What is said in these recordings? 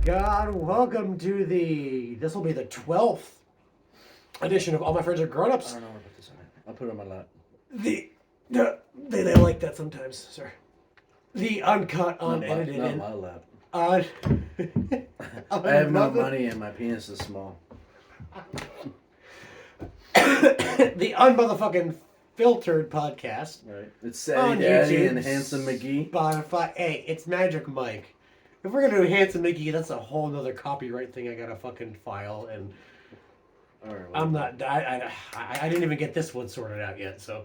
God, welcome to this will be the 12th edition of All My Friends Are I Grown-Ups. don't know where to put this on. I'll put it on my lap. They like that sometimes, sir. The uncut, unedited, Not my lap. un- I have no money and my penis is small. the unmotherfucking filtered podcast. Right. It's On Sadie Daddy YouTube, and Handsome McGee. Spotify. Hey, it's Magic Mike. If we're gonna do Handsome Mickey, that's a whole nother copyright thing I gotta fucking file, and All right, I'm not. I didn't even get this one sorted out yet. So,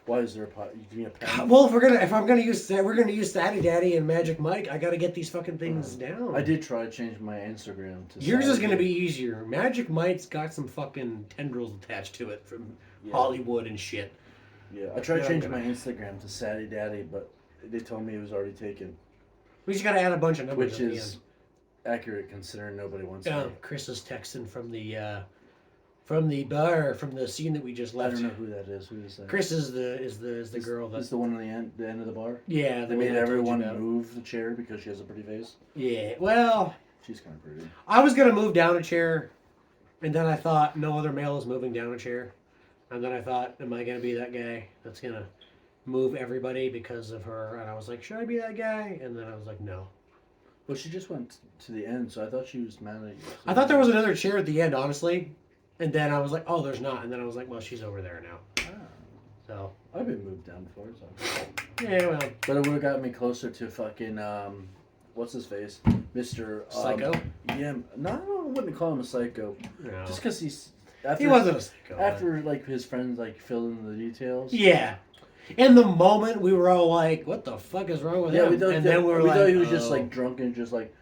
Why is there a pot? You give me a pen? well, if I'm gonna use we're gonna use Sadie Daddy and Magic Mike, I gotta get these fucking things down. I did try to change my Instagram to. Yours is gonna Sadie. be easier. Magic Mike's got some fucking tendrils attached to it from Hollywood and shit. Yeah, I tried changing my Instagram to Sadie Daddy, but they told me it was already taken. We just gotta add a bunch of numbers. Which is accurate considering nobody wants to. Chris is texting from the bar, from the scene that we just I left. don't know who that is. Who is that? Chris is the girl that. Is the one on the end of the bar? Yeah, They made everyone move the chair because she has a pretty face. Yeah, well, She's kind of pretty. I was gonna move down a chair, and then I thought no other male is moving down a chair, and then I thought, am I gonna be that guy that's gonna move everybody because of her? And I was like, should I be that guy? And then I was like, no. Well, she just went to the end, so I thought she was mad at you. I thought there was another chair at the end, honestly, and then I was like, oh, there's not. And then I was like, well, she's over there now. Ah, So I've been moved down before, so. yeah, well, But it would have got me closer to fucking what's his face, Mr. Psycho. Yeah, no, I wouldn't call him a psycho. No. Just because he's after, He wasn't a psycho. after like his friends like fill in the details. Yeah. In the moment, we were all like, what the fuck is wrong with him? we thought, and then we were we like, thought he was just oh. like drunk and just like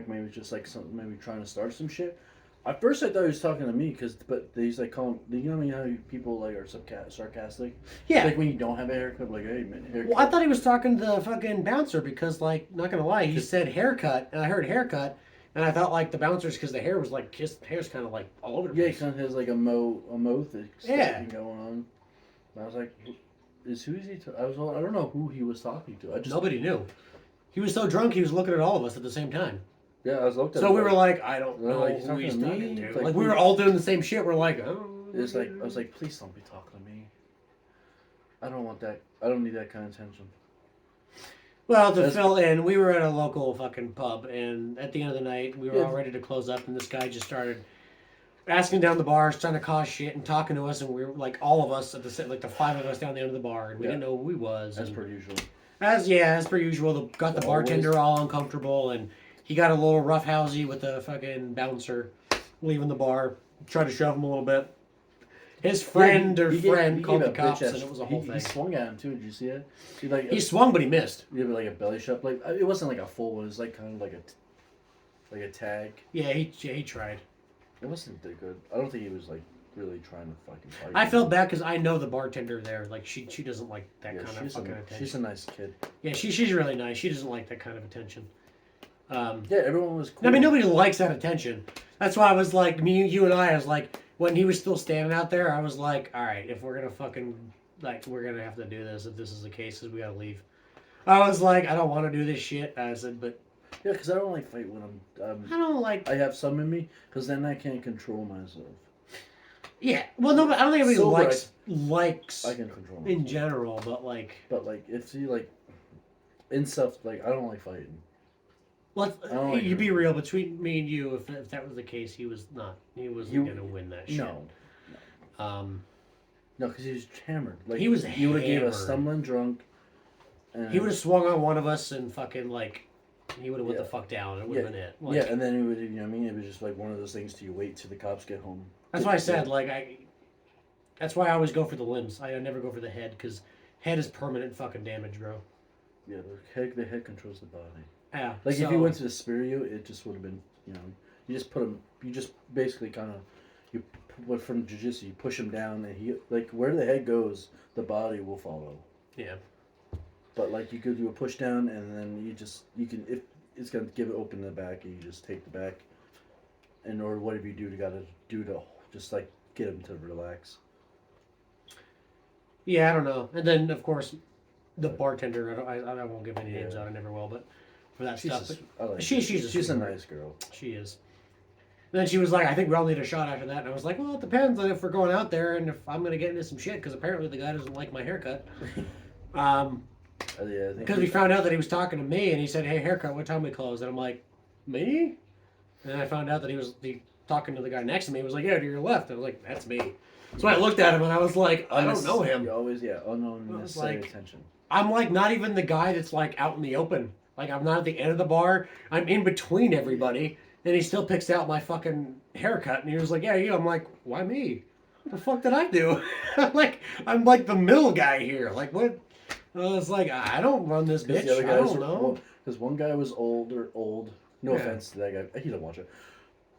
maybe just like something, maybe trying to start some shit. At first, I thought he was talking to me but he's like calling. You know how people like are sarcastic? Yeah. Like when you don't have a haircut, like hey man, haircut. Well, I thought he was talking to the fucking bouncer because, like, not gonna lie, he said haircut, and I heard haircut, and I thought like the bouncer's because the hair was like his hair's kind of like all over the Yeah, he place. kind of has like a mo thing Yeah. going on. And I was like, who is he? I don't know who he was talking to. I just Nobody knew. He was so drunk, he was looking at all of us at the same time. Yeah, I was looked at. So we were like, I don't know like, who he's talking to. Like, Like we were all doing the same shit. We're like, oh. It's like I was like, please don't be talking to me. I don't want that. I don't need that kind of attention. Well, to fill in, we were at a local fucking pub, and at the end of the night, we were all ready to close up, and this guy just started asking down the bars, trying to cause shit, and talking to us, and we were like, all of us at the five of us down the end of the bar, and we didn't know who he was. As per usual. As per usual, got the bartender all uncomfortable, and he got a little roughhousey with the fucking bouncer leaving the bar, tried to shove him a little bit. His friend friend called the cops, and it was a whole thing. He swung at him too. Did you see it? He swung, but he missed. He had like a belly shot. Like it wasn't like a full one. It was like kind of like a tag. Yeah, he tried. It wasn't that good. I don't think he was like really trying to fucking fight. I felt bad because I know the bartender there. Like she doesn't like that kind of fucking attention. She's a nice kid. Yeah, she's really nice. She doesn't like that kind of attention. Yeah, everyone was cool. I mean, nobody likes that attention. That's why I was like, you and I was like, when he was still standing out there, I was like, all right, if we're gonna fucking we're gonna have to do this. If this is the case, we gotta leave. I was like, I don't want to do this shit. I said, but yeah, because I don't like fight when I don't like. I have some in me because then I can't control myself. Yeah, well, no, but I don't think everybody Sober, likes. I can control myself in general, but like. But like, if you like, in stuff like I don't like fighting. You be real between me and you. If that was the case, he wasn't gonna win that shit. No. No, because he was hammered. Like he was. He would have gave us stumbling drunk. And he would have swung on one of us and fucking like. He would have went the fuck down. It would have been it. Like, yeah, and then it would. You know what I mean? It was just like one of those things till you wait till the cops get home. That's why I said That's why I always go for the limbs. I never go for the head because head is permanent fucking damage, bro. Yeah, the head controls the body. Yeah. Like if you went to the Spirio, it just would have been, you just put him, you just basically kind of, from jiu-jitsu, you push him down and he, like where the head goes, the body will follow. Yeah. But like you could do a push down and then you can, if it's going to give it open the back and you just take the back and or whatever you do to just like get him to relax. Yeah, I don't know. And then of course, the bartender, I won't give any names out, I never will, but for that She's stuff. I like She's a she's a sweetheart. nice girl. She is. And then she was like, I think we all need a shot after that. And I was like, well, it depends on if we're going out there and if I'm going to get into some shit, because apparently the guy doesn't like my haircut. Yeah, Because we found out that he was talking to me and he said, hey, haircut, what time we close? And I'm like, me? And then I found out that he was talking to the guy next to me. He was like, yeah, to your left. I was like, that's me. So I looked at him and I was like, I don't know him. You always, unnecessary like, attention. I'm like not even the guy that's like out in the open. Like I'm not at the end of the bar. I'm in between everybody. And he still picks out my fucking haircut. And he was like, yeah, you. I'm like, why me? What the fuck did I do? I'm like the middle guy here. Like what? I was like, I don't run this bitch. The other I guys don't know. Because one guy was old. No offense to that guy. He don't watch it.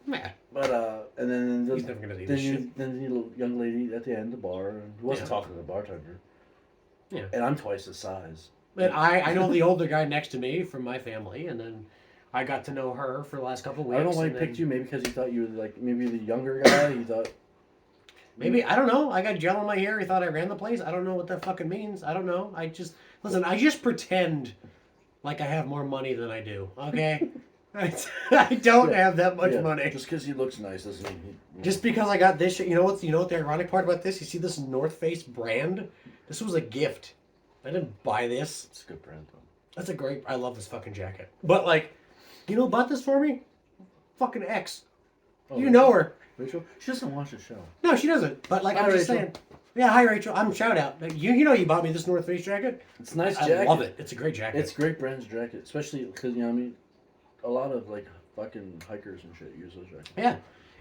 Yeah. But and then He's never gonna see this shit. then the young lady at the end of the bar who wasn't talking to the bartender. Yeah. And I'm twice his size. And I know the older guy next to me from my family, and then I got to know her for the last couple of weeks. I don't know why he picked you. Maybe because he thought you were like maybe the younger guy. He thought. Maybe I don't know. I got gel in my hair. He thought I ran the place. I don't know what that fucking means. I don't know. I just pretend like I have more money than I do. Okay. I don't have that much money. Just because he looks nice doesn't mean he... Just because I got this shit. You know what the ironic part about this? You see this North Face brand? This was a gift. I didn't buy this. It's a good brand though. That's a great... I love this fucking jacket. But like, you know who bought this for me? Fucking ex. Oh, you know her. Rachel? She doesn't watch the show. No, she doesn't. But like, Hi, I'm just Rachel. saying. Yeah, hi Rachel. I'm shout out. You know you bought me this North Face jacket. It's a nice I jacket. love it. It's a great jacket. It's a great brand's jacket, especially because you know what I mean. A lot of like fucking hikers and shit use those jackets. Yeah.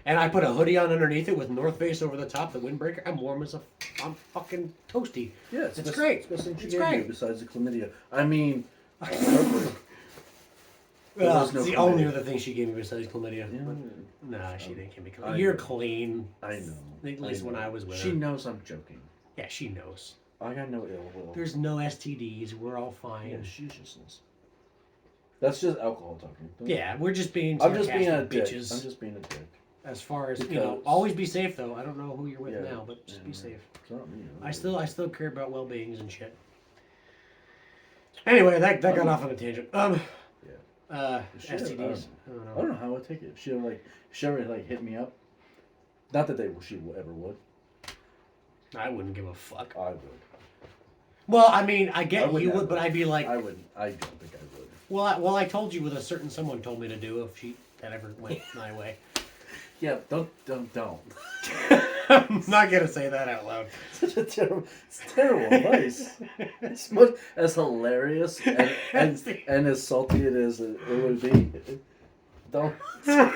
And I put a hoodie on underneath it with North Face over the top, the windbreaker. I'm warm as I'm fucking toasty. Yeah, it's great. It's the best thing she It's gave great. you besides the chlamydia. I mean, Well, was no it's the chlamydia. only other thing she gave me besides chlamydia. Yeah. But, nah, she didn't give me I chlamydia. You're know. clean. I know. At least when I was with She her. knows I'm joking. Yeah, she knows. I got no ill will. There's no STDs. We're all fine. Yeah, she's just. That's just alcohol talking. Yeah, we're just being I'm just being a dick. bitches. I'm just being a dick. As far as Because- always be safe though. I don't know who you're with Yeah, now, but just be safe. It's not me. I still care about well-beings and shit. Anyway, that got off on a tangent. She- I STDs. I don't know how I would take it. If she ever hit me up. Not that she ever would. I wouldn't give a fuck. I would. Well, I mean, I get I would you never. would, but I'd be like, I wouldn't. I don't think I would. well, I told you what a certain someone told me to do if that ever went my way. Yeah, don't. I'm not gonna say that out loud. Such a terrible, it's terrible advice. It's much as hilarious and as salty it would be. Don't. I'm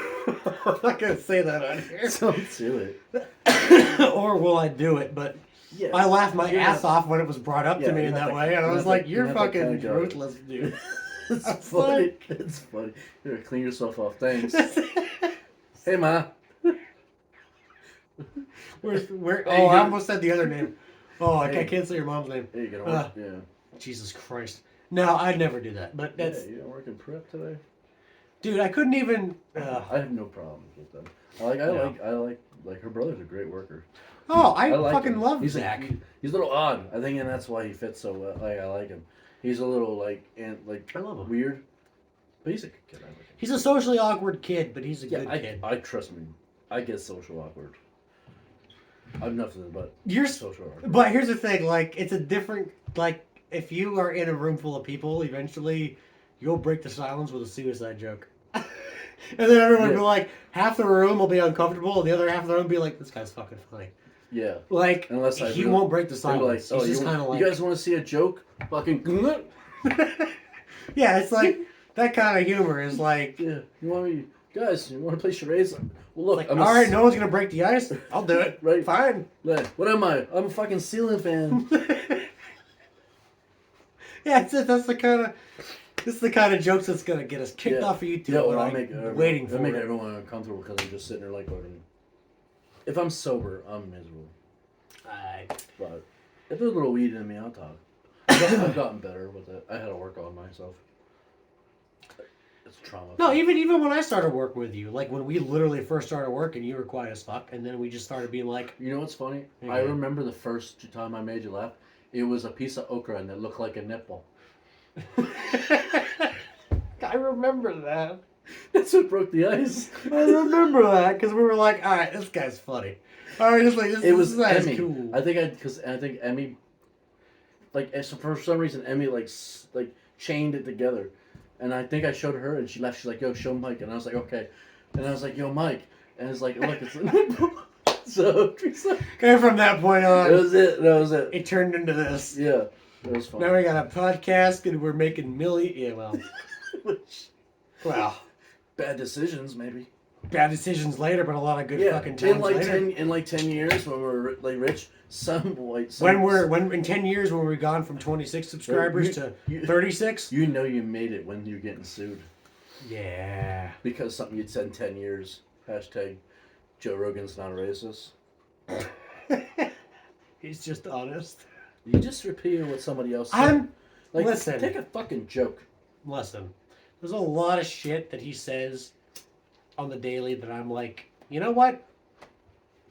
not gonna say that on here. Don't do it. Or will I do it? But Yeah. I laughed my You're ass not- off when it was brought up Yeah, to me you're in not that that- way, and I you're was not like, that- "You're you're not that fucking kind of guy." ruthless, dude." It's I'm funny. It's funny. Here, clean yourself off. Thanks. Hey, Ma. Where? Hey, Oh, I you- almost said the other name. Oh, I Hey. can't say your mom's name. Hey, you gonna work? Yeah. Jesus Christ. No, I'd never do that. But that's, Yeah, you don't work in prep today? dude, I couldn't even. I have no problems with them. I like her brother's a great worker. Oh, I like fucking him. love he's Zach. He's a little odd. I think, and that's why he fits so well. I like him. He's a little I love him. weird, but he's a good kid. I like him. He's a socially awkward kid, but he's a good kid. I trust me. I get social awkward. I'm nothing but You're social awkward. But here's the thing, like, it's a different, like, if you are in a room full of people, eventually you'll break the silence with a suicide joke. And then everyone will be like, half the room will be uncomfortable, and the other half of the room will be like, this guy's fucking funny. Yeah. Like, Unless I he really- won't break the They'll be silence. like, He's just kind of like... you guys want to see a joke? Fucking. Yeah, it's like, that kind of humor is like... Yeah. You want me, guys? You want to play charades? Well, look. Like, I'm all right, no one's going to break the ice. I'll do it. Right. Fine. What am I? I'm a fucking ceiling fan. Yeah, that's the kind of... This is the kind of jokes that's going to get us kicked off of YouTube. Yeah, well, We're, I'll like, make waiting I'll for make it. everyone uncomfortable because I'm just sitting there like fucking. If I'm sober, I'm miserable. But if there's a little weed in me, I'll talk. I've gotten better with it. I had to work on myself. It's trauma. No, even when I started working with you, like when we literally first started working, you were quiet as fuck, and then we just started being like, You know what's funny? Yeah. I remember the first time I made you laugh. It was a piece of okra and it looked like a nipple. I I remember that. That's what broke the ice. I remember that because we were like, all right, this guy's funny. All right, it's like this guy's Emmy. cool. I think Emmy, like, so for some reason Emmy like chained it together, and I think I showed her, and she left. She's like, "Yo, show Mike," and I was like, "Okay," and I was like, "Yo, Mike," and it's like, "Look, it's." So And from that point on, that was it. That was it. It turned into this. Yeah, it was fun. Now we got a podcast and we're making Yeah, well, well, Bad decisions, maybe. bad decisions later, but a lot of good fucking times later. In like 10 years when we're like rich, When in 10 years when we're gone from 26 subscribers to 36. You know you made it when you're getting sued. Yeah. Because something you'd said in 10 years. Hashtag Joe Rogan's not a racist. He's just honest. You just repeated what somebody else said. Listen. Take a fucking joke. Listen. There's a lot of shit that he says on the daily that I'm like, you know what?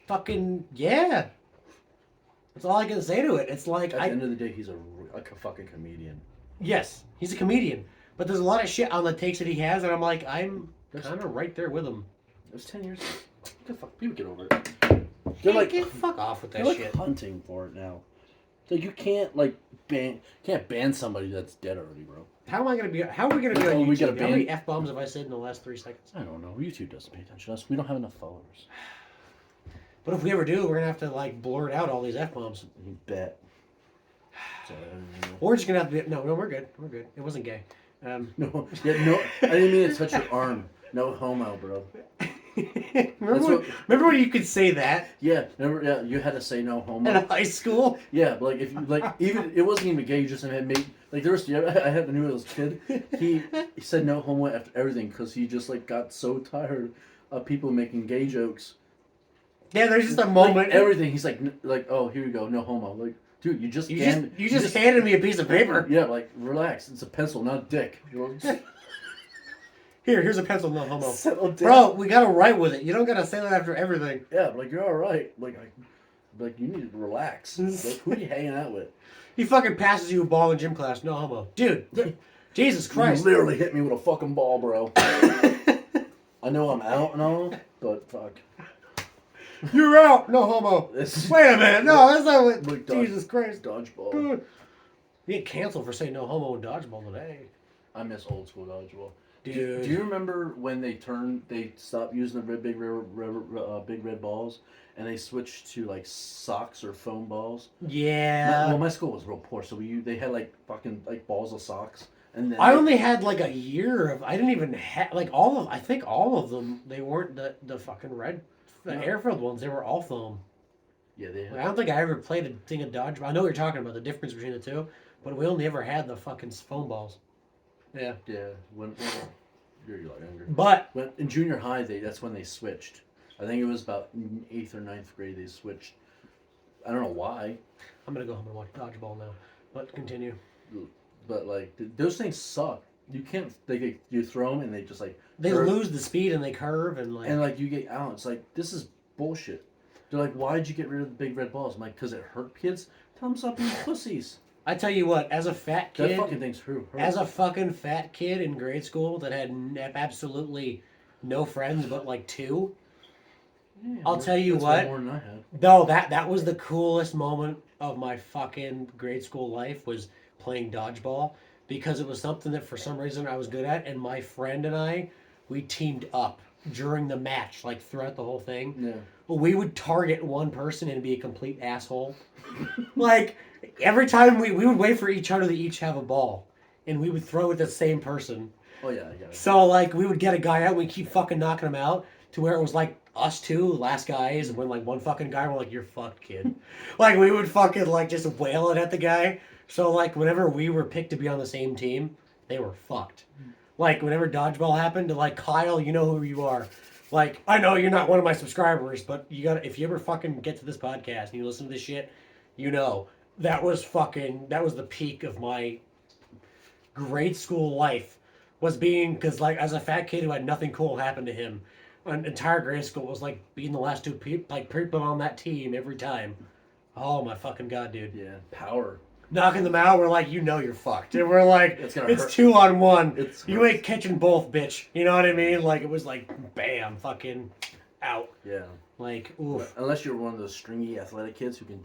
Fucking, yeah. That's all I can say to it. It's like... At the end of the day, he's a fucking comedian. Yes, he's a comedian. But there's a lot of shit on the takes that he has, and I'm like, I'm kind of right there with him. It was 10 years ago. People get over it. They're like... fuck off with that they're shit. like hunting for it now. So you can't, ban somebody that's dead already, bro. How are we gonna be on YouTube? We gotta How many ban... F-bombs have I said in the last 3 seconds? I don't know. YouTube doesn't pay attention to us. We don't have enough followers. But if we ever do, we're gonna have to like blurt out all these F-bombs. You bet. So, We're just gonna have to be... No, we're good. We're good. It wasn't gay. No, I didn't mean to touch your arm. No homo, bro. remember when you could say that? Yeah, you had to say no homo. In high school? Yeah, but like if you even it wasn't even gay. You just had made like there was. I had knew it was a kid. He said no homo after everything because he just like got so tired of people making gay jokes. Yeah, there's just a moment. Everything. He's like oh here you go, no homo. Like dude, you just handed me a piece of paper. Yeah, like relax. It's a pencil, not a dick. Here's a pencil, no homo. Settle down. Bro, we gotta write with it. You don't gotta say that after everything. Yeah, but you're all right. Like you need to relax. Like, who are you hanging out with? He fucking passes you a ball in gym class, no homo. Dude, Jesus Christ. You literally hit me with a fucking ball, bro. I know I'm out and all, but fuck. You're out, no homo. Wait a minute, no, that's not what. Jesus Christ. Dodgeball. You get canceled for saying no homo in dodgeball today. I miss old school dodgeball. Dude. Do you remember when they stopped using the big red balls, and they switched to like socks or foam balls? Yeah. My school was real poor, so they had like fucking like balls of socks, and then I only had like a year of. I didn't even have like all of. I think all of them. They weren't the fucking red, air-filled ones. They were all foam. Yeah, they. I don't think I ever played a thing of dodgeball. I know what you're talking about, the difference between the two, but we only ever had the fucking foam balls. Yeah. Yeah. When you're younger. But in junior high, that's when they switched. I think it was about 8th or 9th grade they switched. I don't know why. I'm gonna go home and watch dodgeball now. But continue. But like those things suck. You can't. You throw them and they just like. They lose the speed and they curve and like. And like you get out. It's like this is bullshit. They're like, why'd you get rid of the big red balls? I'm like, because it hurt kids. Tell them stop being pussies. I tell you what, as a fat kid, that fucking thing's hurt. As a fucking fat kid in grade school that had absolutely no friends but like 2, yeah, I'll tell you what. More than I had. No, that was the coolest moment of my fucking grade school life was playing dodgeball because it was something that for some reason I was good at, and my friend and I, we teamed up during the match, like throughout the whole thing. Yeah. We would target one person and be a complete asshole. Like, every time we would wait for each other to each have a ball, and we would throw it at the same person. Oh, yeah, I got it. So, like, we would get a guy out, and we'd keep fucking knocking him out, to where it was, like, us two, last guys, and when, like, one fucking guy, we're like, you're fucked, kid. Like, we would fucking, like, just wail it at the guy. So, like, whenever we were picked to be on the same team, they were fucked. Like, whenever dodgeball happened, to like, Kyle, you know who you are. Like, I know you're not one of my subscribers, but you gotta, if you ever fucking get to this podcast and you listen to this shit, you know, that was the peak of my grade school life, was being, because, like, as a fat kid who had nothing cool happen to him, an entire grade school was, like, being the last people on that team every time. Oh, my fucking God, dude. Yeah, power. knocking them out. We're like, you're fucked. And we're like, It's gonna it's hurt. 2-on-1. You hurts. ain't catching both, bitch. You know what I mean? Like, it was like, bam, fucking out. Yeah. Like, oof. Unless you're one of those stringy athletic kids who can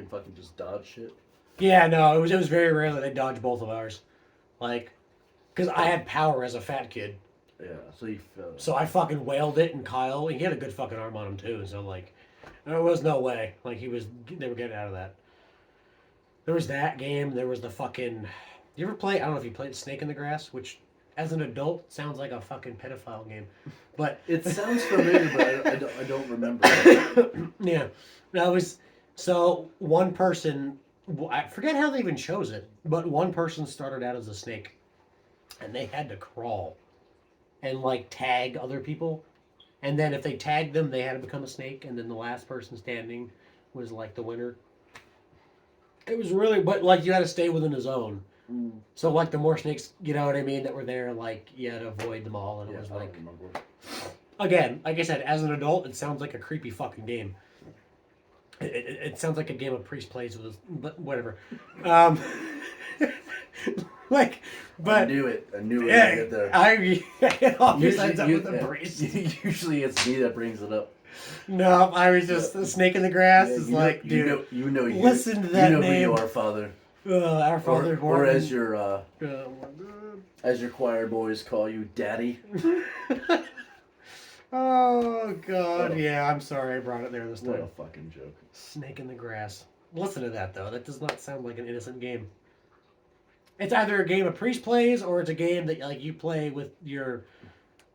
fucking just dodge shit. Yeah, no, it was very rare that they dodged both of ours. Like, because I had power as a fat kid. Yeah, so you fell. So I fucking wailed it, and Kyle, he had a good fucking arm on him too. So like, there was no way. Like they were getting out of that. There was that game. There was the fucking. You ever play? I don't know if you played Snake in the Grass, which, as an adult, sounds like a fucking pedophile game. But It sounds familiar, but I don't remember. yeah, that was so one person. I forget how they even chose it, but one person started out as a snake, and they had to crawl and like tag other people, and then if they tagged them, they had to become a snake, and then the last person standing was like the winner. It was really, but like you had to stay within a zone. Mm. So like the more snakes, you know what I mean, that were there, like you had to avoid them all, and it Yeah, was I like, don't remember. again, like I said, as an adult, it sounds like a creepy fucking game. It sounds like a game a priest plays with, but whatever. Like, but I knew it. I knew it. yeah, Right there. it always ends up with the priest. Usually it's me that brings it up. No, I was just a snake in the grass. Is like, dude, you know, listen to that you know name. who you are, Father. Our Father, or as your oh my God. as your choir boys call you, Daddy. Oh God, yeah. I'm sorry I brought it there this What time. a fucking joke. Snake in the grass. Listen to that though. That does not sound like an innocent game. It's either a game a priest plays, or it's a game that like you play with your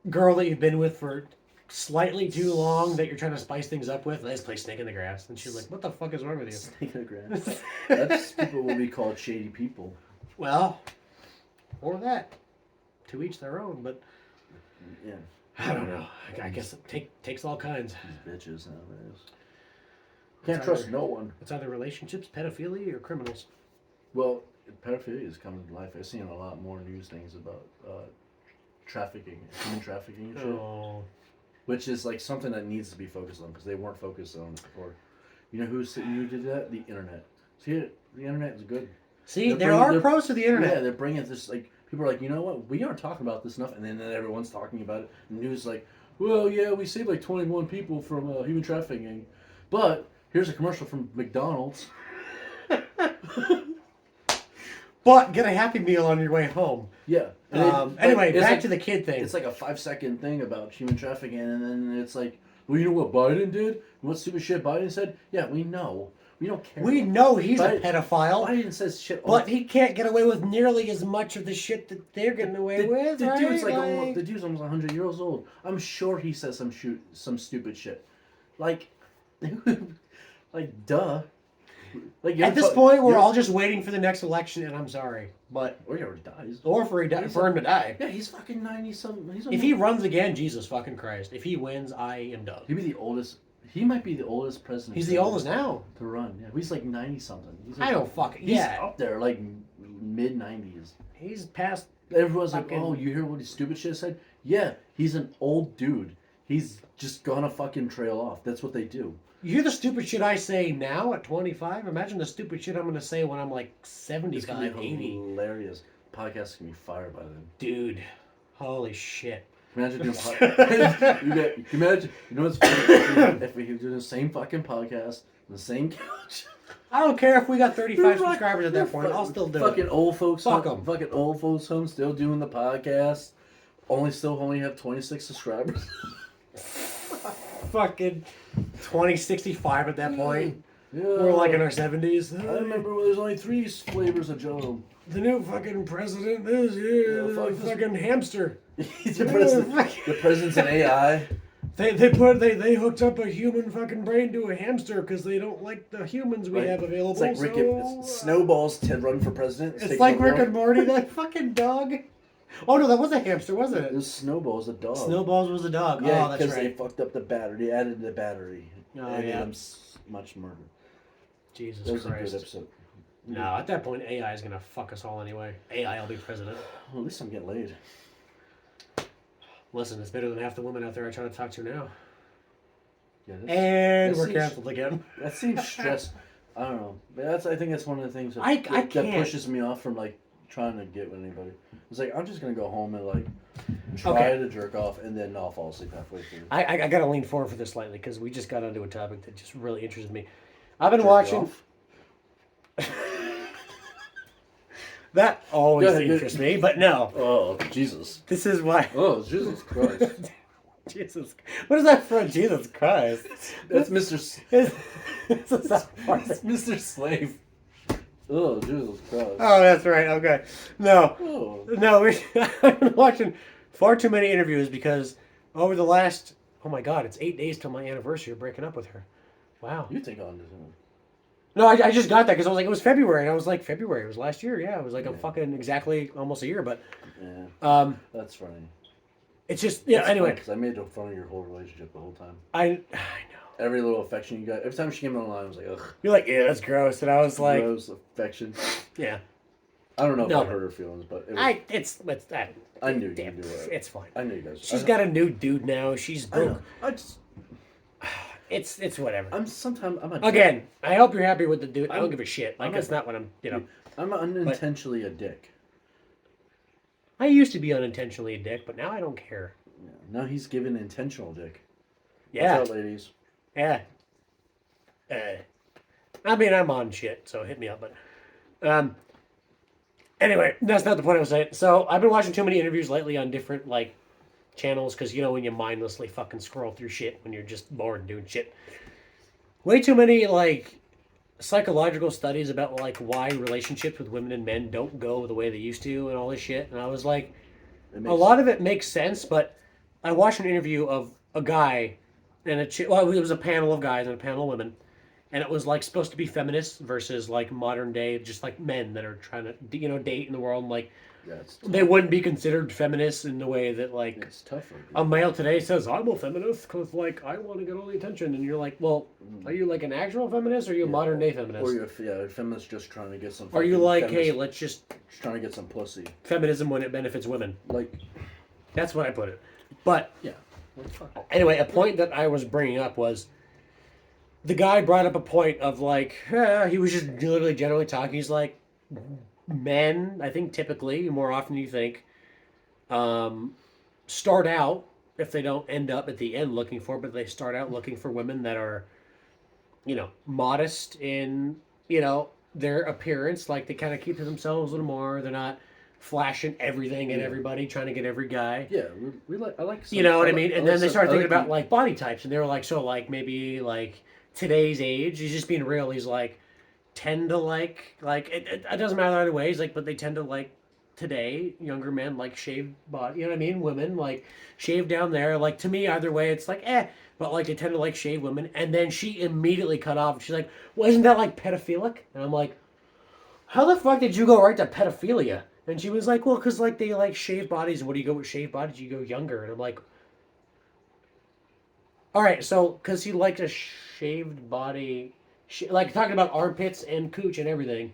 girl that you've been with for slightly too long that you're trying to spice things up with. Let's play Snake in the Grass, and she's like, "What the fuck is wrong with you?" Snake in the grass. That's people will be called shady people. Well, or that. To each their own, but Yeah. I don't know. I guess it takes all kinds. These bitches nowadays. Can't It's trust either- no one. It's either relationships, pedophilia, or criminals. Well, pedophilia is coming to life. I've seen a lot more news things about trafficking, human trafficking and shit. Oh. Which is like something that needs to be focused on because they weren't focused on it before. You know who did that? The internet. See, the internet is good. See, there are pros to the Yeah, internet. they're bringing this, like, people are like, you know what, we aren't talking about this enough, and then everyone's talking about it. The news is like, well, yeah, we saved like 21 people from human trafficking, but here's a commercial from McDonald's. But get a Happy Meal on your way home. Yeah. Anyway, back to the kid thing. It's like a 5-second thing about human trafficking, and then it's like, well, you know what Biden did? What stupid shit Biden said? Yeah, we know. We don't care. We know he's a Biden- pedophile, Biden says shit. but he can't get away with nearly as much of the shit that they're getting away with, the right? dude's the dude's almost 100 years old. I'm sure he says some stupid shit, like, like duh. Like At this point, we're all just waiting for the next election, and I'm sorry, but or he already dies. or for him to die. Yeah, he's fucking 90-something. If he runs again, Jesus fucking Christ! If he wins, I am done. he'd be the oldest. He might be the oldest president. He's the oldest now. to run. Yeah, he's like 90-something. I don't fucking He's yeah. up there, like mid-90s. He's past. Everyone's Fucking- like, "Oh, you hear what his stupid shit said?" Yeah, he's an old dude. He's just gonna fucking trail off. That's what they do. You hear the stupid shit I say now at 25? Imagine the stupid shit I'm going to say when I'm like It's 75, gonna be 80. hilarious. Podcast's gonna be fire by then. Dude, holy shit. Imagine doing imagine, you know what's funny? If we do the same fucking podcast, the same couch. I don't care if we got 35 They're subscribers at that point. I'll still do fucking it. old folks. Fuck 'em. Fucking old folks home still doing the podcast. Only have 26 subscribers. Fucking 2065 at that point. Yeah. We're like in our 70s. I remember when there's only 3 flavors of Jello. The new fucking president is here. Yeah, fuck this- Fucking hamster. the president's an AI. They hooked up a human fucking brain to a hamster because they don't like the humans we Right. have available. It's like Rick and Snowballs to run for president. It's like Rick and Morty, that fucking dog. Oh no, that was a hamster, wasn't It it? was Snowballs, a dog. Snowballs was a dog. Yeah, Oh, that's because they right. fucked up the battery. They added the battery. Oh, They made yeah. them much murder. Jesus That was a good Christ. episode. No, at that point, AI is gonna fuck us all anyway. AI will be president. Well, at least I'm getting laid. Listen, it's better than half the women out there I try to talk to now. Yeah, And that we're seems- canceled again. That seems stress. I don't know. But I think that's one of the things that, I that can't. pushes me off from like trying to get with anybody. It's like I'm just gonna go home and like try to jerk off and then I'll fall asleep halfway through. I gotta lean forward for this slightly because we just got onto a topic that just really interested me. I've been Jerk watching. off? That always Go ahead, interests me, but no. Oh Jesus! This is why. Oh Jesus Christ! Jesus, what is that from? Jesus Christ! That's Mr. It's a South Park. That's Mr. Slave. Oh Jesus Christ! Oh, that's right. Okay, no, Oh. I've been watching far too many interviews because over the last, oh my God, it's 8 days till my anniversary of breaking up with her. Wow. You take on this one. No, I just got that because I was like, it was February, and I was like, February, it was last year. Yeah, it was like a Yeah. fucking exactly almost a year, but Yeah. That's funny. it's just Anyway, because I made fun of your whole relationship the whole time. I know. Every little affection you got. Every time she came on the line, I was like, ugh. You're like, yeah, that's gross, and I was like, Gross affection. yeah. I don't know if No. I hurt her feelings, but it was, I knew you damn, could do it. it's fine. I knew you guys. She's got a new dude now. She's I know. broke. I just. It's whatever. I'm sometimes. I'm a. Again, I hope you're happy with the dude. I don't I'm- give a shit. Like I'm that's a- not what I'm. I'm unintentionally a dick. I used to be unintentionally a dick, but now I don't care. Yeah. Now he's given intentional dick. Yeah, Watch out, ladies. yeah. I mean, I'm on shit, so hit me up. But anyway, that's not the point I was saying. So I've been watching too many interviews lately on different like channels because when you mindlessly fucking scroll through shit when you're just bored and doing shit. Way too many like psychological studies about like why relationships with women and men don't go the way they used to and all this shit. And I was like, a lot of it makes sense, but I watched an interview of a guy and it was a panel of guys and a panel of women, and it was like supposed to be feminists versus like modern day, just like men that are trying to date in the world. And, like Yeah, it's they wouldn't be considered feminists in the way that like It's tougher. a male today says I'm a feminist because like I want to get all the attention, and you're like, well, are you like an actual feminist or are you a modern day feminist? Or you're a feminist just trying to get some. Are you fucking like, feminist, hey, let's just trying to get some pussy? feminism when it benefits women? Like, That's what I put it. But yeah. What the fuck? anyway, a point that I was bringing up was the guy brought up a point of like, he was just literally generally talking. He's like, men, I think typically, more often than you think, start out, if they don't end up at the end looking for, but they start out looking for women that are, modest in, their appearance. Like they kind of keep to themselves a little more. They're not flashing everything at everybody, trying to get every guy. Yeah, we like. I like. Some, You know what I like- mean? And like then they some- started I thinking like about like body types, and they were like, so like maybe like today's age. He's just being real. He's like tend to like it doesn't matter either way. He's like, but they tend to like today younger men like shaved body. You know what I mean? Women like shave down there. Like to me, either way, it's like but like they tend to like shave women. And then she immediately cut off. She's like, well, isn't that like pedophilic? And I'm like, how the fuck did you go right to pedophilia? And she was like, well, because like they like shave bodies, and what do you go with shaved bodies? You go younger. And I'm like, all right, so because he likes a shaved body, like talking about armpits and cooch and everything,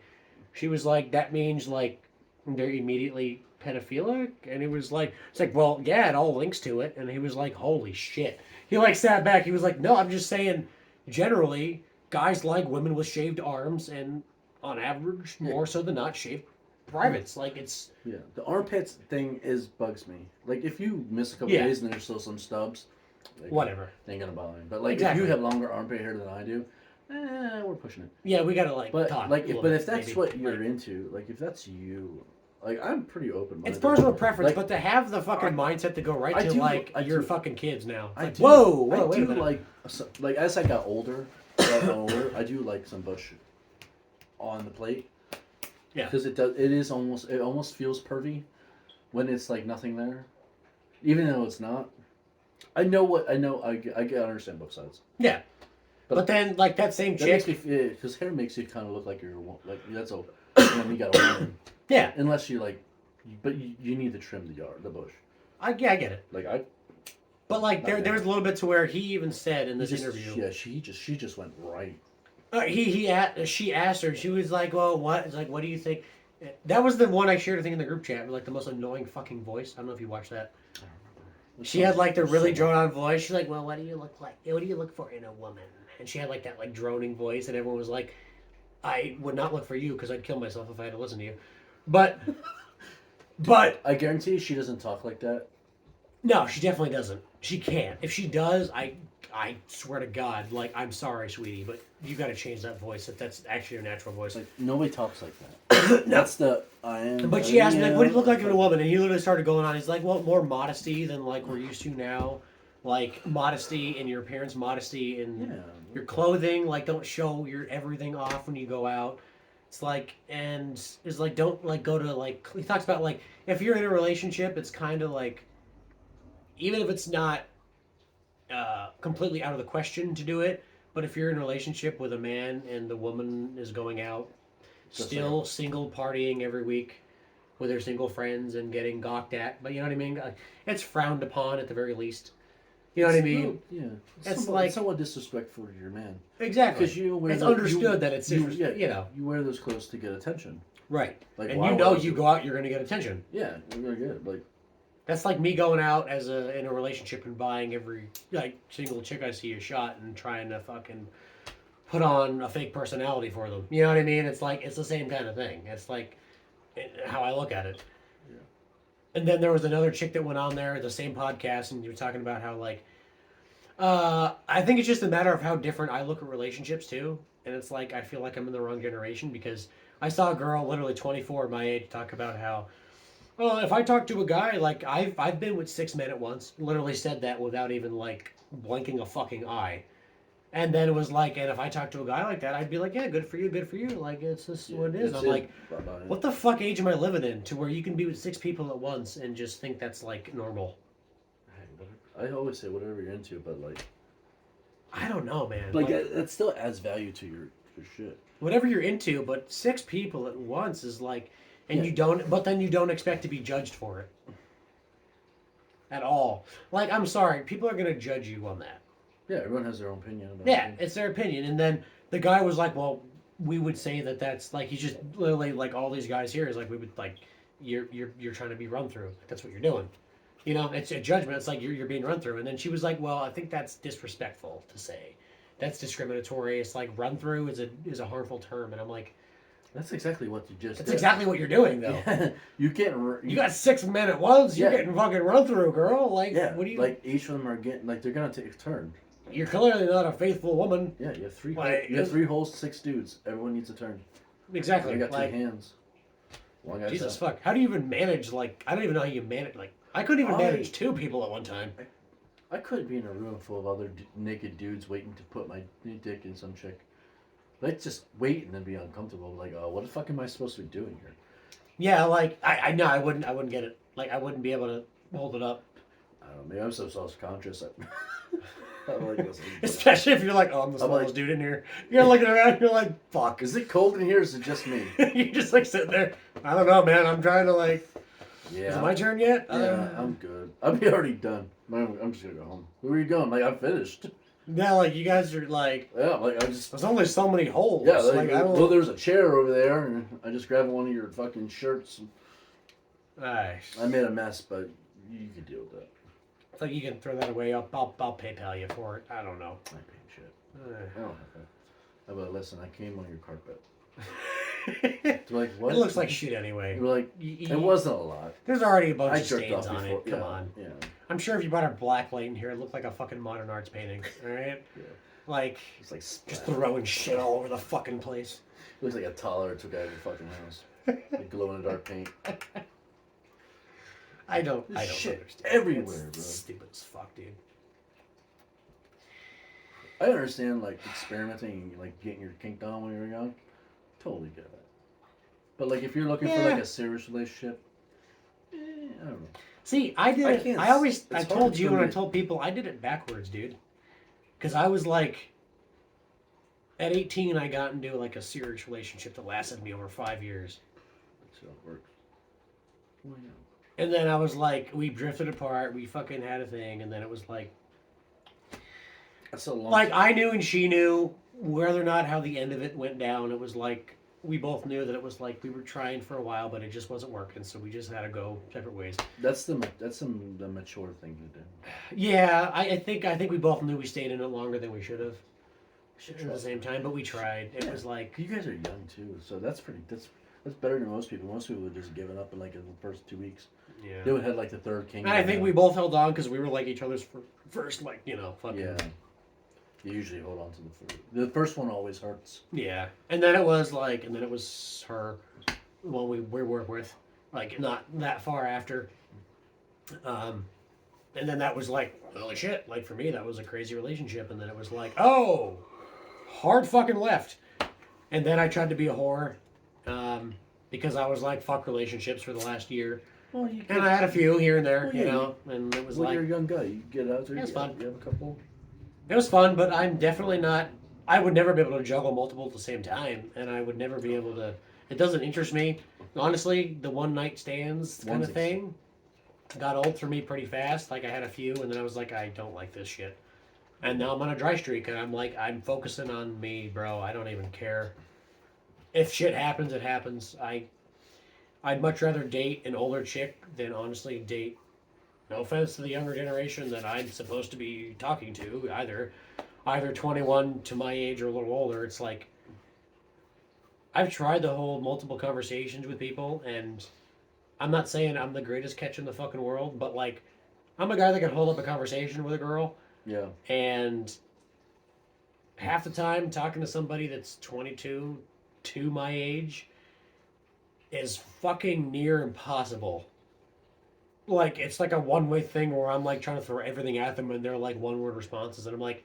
she was like, that means like they're immediately pedophilic. And he was like, it's like, well, yeah, it all links to it. And he was like, holy shit. He like sat back. He was like, no, I'm just saying, generally, guys like women with shaved arms, and on average, more so than not, shaved privates. Like it's the armpits thing bugs me. Like if you miss a couple Yeah. days and there's still some stubs, like, whatever. they ain't gonna bother me. But like Exactly. if you have longer armpit hair than I do, we're pushing it. Yeah, we gotta like But talk. like, a little but bit, if that's maybe. what you're Like, into, like if that's you, like I'm pretty open. it's personal preference, Like, but to have the fucking mindset to go right I to do- like I you're do- fucking kids now. It's I like, do, whoa, I wait a do minute. like as I got older, I do like some bush on the plate. Yeah. Because it almost feels pervy when it's like nothing there, even though it's not. I understand both sides. Yeah. But then like that same That makes chick. me because hair makes you kind of look like like that's a when you got a woman. Yeah. Unless you like, but you need to trim the bush. I get it. Like I. But like Not there was a little bit to where he even said in this just, interview. Yeah, she just went right. She asked her. She was like, "Well, what?" It's like, "What do you think?" That was the one I shared. I think in the group chat with like the most annoying fucking voice. I don't know if you watched that. She had like the really drawn out voice. She's like, "Well, what do you look like? What do you look for in a woman?" And she had like that like droning voice, and everyone was like, I would not look for you because I'd kill myself if I had to listen to you. But I guarantee you she doesn't talk like that. no, she definitely doesn't. She can't. If she does, I swear to God, like, I'm sorry, sweetie, but you got to change that voice if that's actually your natural voice. Like, nobody talks like that. That's the I am. But she asked me, like, what do you look like in a woman? And he literally started going on. He's like, well, more modesty than, like, we're used to now. Like, modesty in your appearance, modesty in your clothing. Like, don't show your everything off when you go out. It's like, and it's like, don't, like, go to, like, he talks about, like, if you're in a relationship, it's kind of like, even if it's not completely out of the question to do it, but if you're in a relationship with a man and the woman is going out, still single partying every week with her single friends and getting gawked at, but you know what I mean? It's frowned upon at the very least. You know what I mean? It's somewhat disrespectful to your man. Exactly. Because it's understood that it's you know. You wear those clothes to get attention. Right. Like, and you know you go out, you're going to get attention. Yeah, you're going to get it. Like, that's like me going out in a relationship and buying every single chick I see a shot and trying to fucking put on a fake personality for them. You know what I mean? It's like, it's the same kind of thing. It's like how I look at it. Yeah. And then there was another chick that went on there, the same podcast, and you were talking about how, like, I think it's just a matter of how different I look at relationships too. And it's like, I feel like I'm in the wrong generation because I saw a girl literally 24 my age talk about how, well, if I talk to a guy, like, I've been with 6 men at once. Literally said that without even, like, blinking a fucking eye. And then it was like, and if I talk to a guy like that, I'd be like, yeah, good for you, good for you. Like, it's just what it is. I'm like, what the fuck age am I living in to where you can be with 6 people at once and just think that's, like, normal? I always say whatever you're into, but, like, I don't know, man. Like, that still adds value to your shit. Whatever you're into, but 6 people at once is like... And you don't, but then you don't expect to be judged for it. At all. Like, I'm sorry, people are going to judge you on that. Yeah, everyone has their own opinion about it. It's their opinion. And then the guy was like, well, we would say that that's, like, he's just literally, like, all these guys here is like, we would, like, you're trying to be run through. That's what you're doing. You know, it's a judgment. It's like you're being run through. And then she was like, well, I think that's disrespectful to say. That's discriminatory. It's like run through is a harmful term. And I'm like, that's exactly what you just That's exactly what you're doing, though. Yeah. You can't... You got 6 men at once. You're getting fucking run through, girl. Like, what do you... Like, each of them are getting... Like, they're going to take a turn. You're clearly not a faithful woman. Yeah, you have 3 you have 3 holes, 6 dudes. Everyone needs a turn. Exactly. You got 2 hands. One guy Jesus fuck. How do you even manage, like... I don't even know how you manage... Like, I couldn't even manage 2 people at one time. I couldn't be in a room full of other naked dudes waiting to put my dick in some chick. Let's just wait and then be uncomfortable. Like, oh, what the fuck am I supposed to be doing here? Yeah, like, I know, I wouldn't get it. Like, I wouldn't be able to hold it up. I don't know, maybe I'm so self-conscious. I'm like, especially if you're like, oh, I'm the smallest dude in here. You're looking around, you're like, fuck. Is it cold in here or is it just me? You're just like sitting there. I don't know, man. I'm trying to, like... Yeah. Is it my turn yet? Yeah, I'm good. I'm already done. I'm just gonna go home. Where are you going? Like, I'm finished. Yeah, like, you guys are like... Yeah, like, There's only so many holes. Yeah, like I don't... Well, there's a chair over there, and I just grabbed one of your fucking shirts. Nice. I made a mess, but you can deal with that. It's like you can throw that away. I'll PayPal you for it. I don't know. I pay shit. I don't have that. But listen, I came on your carpet. Like, what? It looks like shit anyway. You're like, it wasn't a lot. There's already a bunch of stains on it. Come on. Yeah. I'm sure if you brought a black light in here, it looked like a fucking modern arts painting. All right. Yeah. Like, it's like just throwing shit all over the fucking place. It looks like a toddler took out of your fucking house. Like glow in the dark paint. I don't shit understand. Everywhere, bro. Stupid as fuck, dude. I understand, like, experimenting, like, getting your kink on when you're young. Totally get that. But, like, if you're looking for, like, a serious relationship, I don't know. See, I did it. I told you and I told people, I did it backwards, dude. Because I was, like, at 18, I got into, like, a serious relationship that lasted me over 5 years. That's how it works. Well, yeah. And then I was, like, we drifted apart, we fucking had a thing, and then it was, like... That's a long Like, I knew and she knew whether or not how the end of it went down. It was like, we both knew that it was like we were trying for a while, but it just wasn't working, so we just had to go separate ways. That's the mature thing to do. Yeah, I think we both knew we stayed in it longer than we should have. at the same time, but we tried. It was like you guys are young too, so that's better than most people. Most people would just given up in like in the first 2 weeks. yeah. They would have like the third king. And I think we both held on because we were like each other's first, like fucking. Yeah. You usually hold on to the first. The first one always hurts. Yeah, and then it was her, the one we work with, like not that far after. And then that was like, holy shit! Like for me, that was a crazy relationship, and then it was like, oh, hard fucking left. And then I tried to be a whore, because I was like, fuck relationships for the last year. Well, and I had a few here and there, and it was well, like, you're a young guy. You get out there. It was fun. You have a couple. It was fun, but I'm definitely not. I would never be able to juggle multiple at the same time, and I would never be able to. It doesn't interest me. Honestly, the one night stands kind of thing got old for me pretty fast. Like I had a few, and then I was like, I don't like this shit. And now I'm on a dry streak, and I'm like, I'm focusing on me, bro. I don't even care. If shit happens, it happens. I'd much rather date an older chick than honestly date. No offense to the younger generation that I'm supposed to be talking to, either 21 to my age or a little older. It's like I've tried to hold multiple conversations with people, and I'm not saying I'm the greatest catch in the fucking world, but like I'm a guy that can hold up a conversation with a girl. Yeah. And half the time talking to somebody that's 22 to my age is fucking near impossible. Like, it's like a one-way thing where I'm like trying to throw everything at them and they're like one-word responses, and I'm like,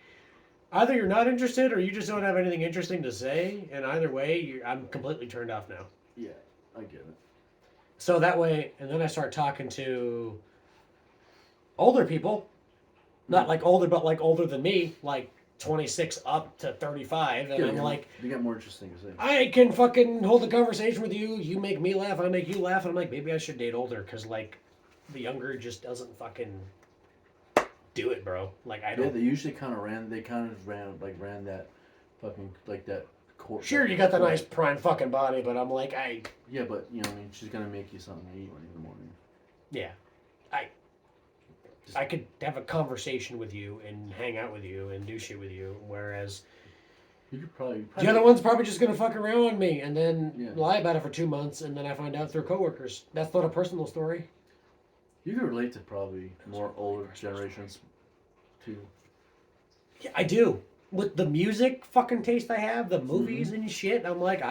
either you're not interested or you just don't have anything interesting to say, and either way, I'm completely turned off now. Yeah, I get it. So that way, and then I start talking to older people, not like older, but like older than me, like 26 up to 35, and I'm like, you got more interesting to say. I can fucking hold a conversation with you, you make me laugh, I make you laugh, and I'm like, maybe I should date older, because like, the younger just doesn't fucking do it, bro. Like, I don't. Yeah, they usually kind of ran that fucking, like that court. Sure, you got the nice prime fucking body, but I'm like, Yeah, but, I mean, she's gonna make you something to eat in the morning. Yeah. I could have a conversation with you and hang out with you and do shit with you, whereas you could probably the other one's probably just gonna fuck around with me and then lie about it for 2 months, and then I find out through coworkers. That's not a personal story. You can relate to probably more older generations, too. Yeah, I do. With the music fucking taste I have, the movies and shit, I'm like,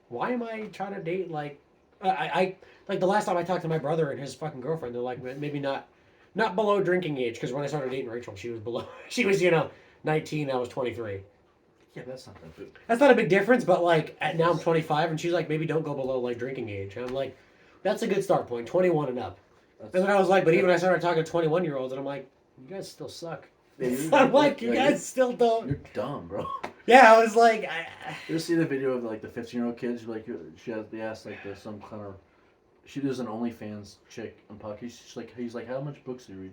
why am I trying to date, like, I like the last time I talked to my brother and his fucking girlfriend, they're like, maybe not below drinking age, because when I started dating Rachel, she was 19, I was 23. Yeah, that's not that big. That's not a big difference, but like, now I'm 25, and she's like, maybe don't go below, like, drinking age. And I'm like, that's a good start point, 21 and up. And then I was like, but even I started talking to 21-year-olds, and I'm like, you guys still suck. I'm like, you guys still don't. You're dumb, bro. Yeah, I was like, You ever see the video of like the 15-year-old kids? Like, they asked like some kind of. She was an OnlyFans chick in Pucky. He's like, how much books do you read?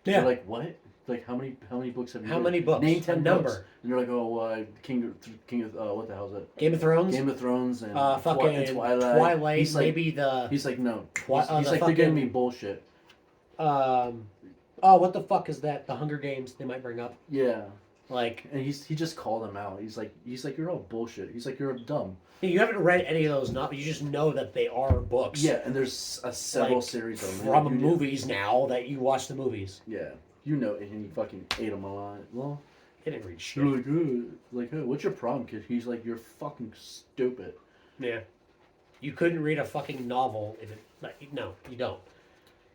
Yeah. They're like, what? Like, how many books have you read? How many books? Name 10 number. Books. And they're like, oh, King of what the hell is it? Game of Thrones. Game of Thrones and fucking Twilight. He's like, maybe the. He's like, no. He's like, fucking, they're giving me bullshit. What the fuck is that? The Hunger Games they might bring up. Yeah. Like, and he just called him out. He's like, you're all bullshit. He's like, you're dumb. You haven't read any of those novels. You just know that they are books. Yeah, and there's several series of them. From movies now that you watch the movies. Yeah. You know, and he fucking ate them alive. Well, he didn't read shit. Like, hey, what's your problem, kid? He's like, you're fucking stupid. Yeah. You couldn't read a fucking novel if it. Like, no, you don't.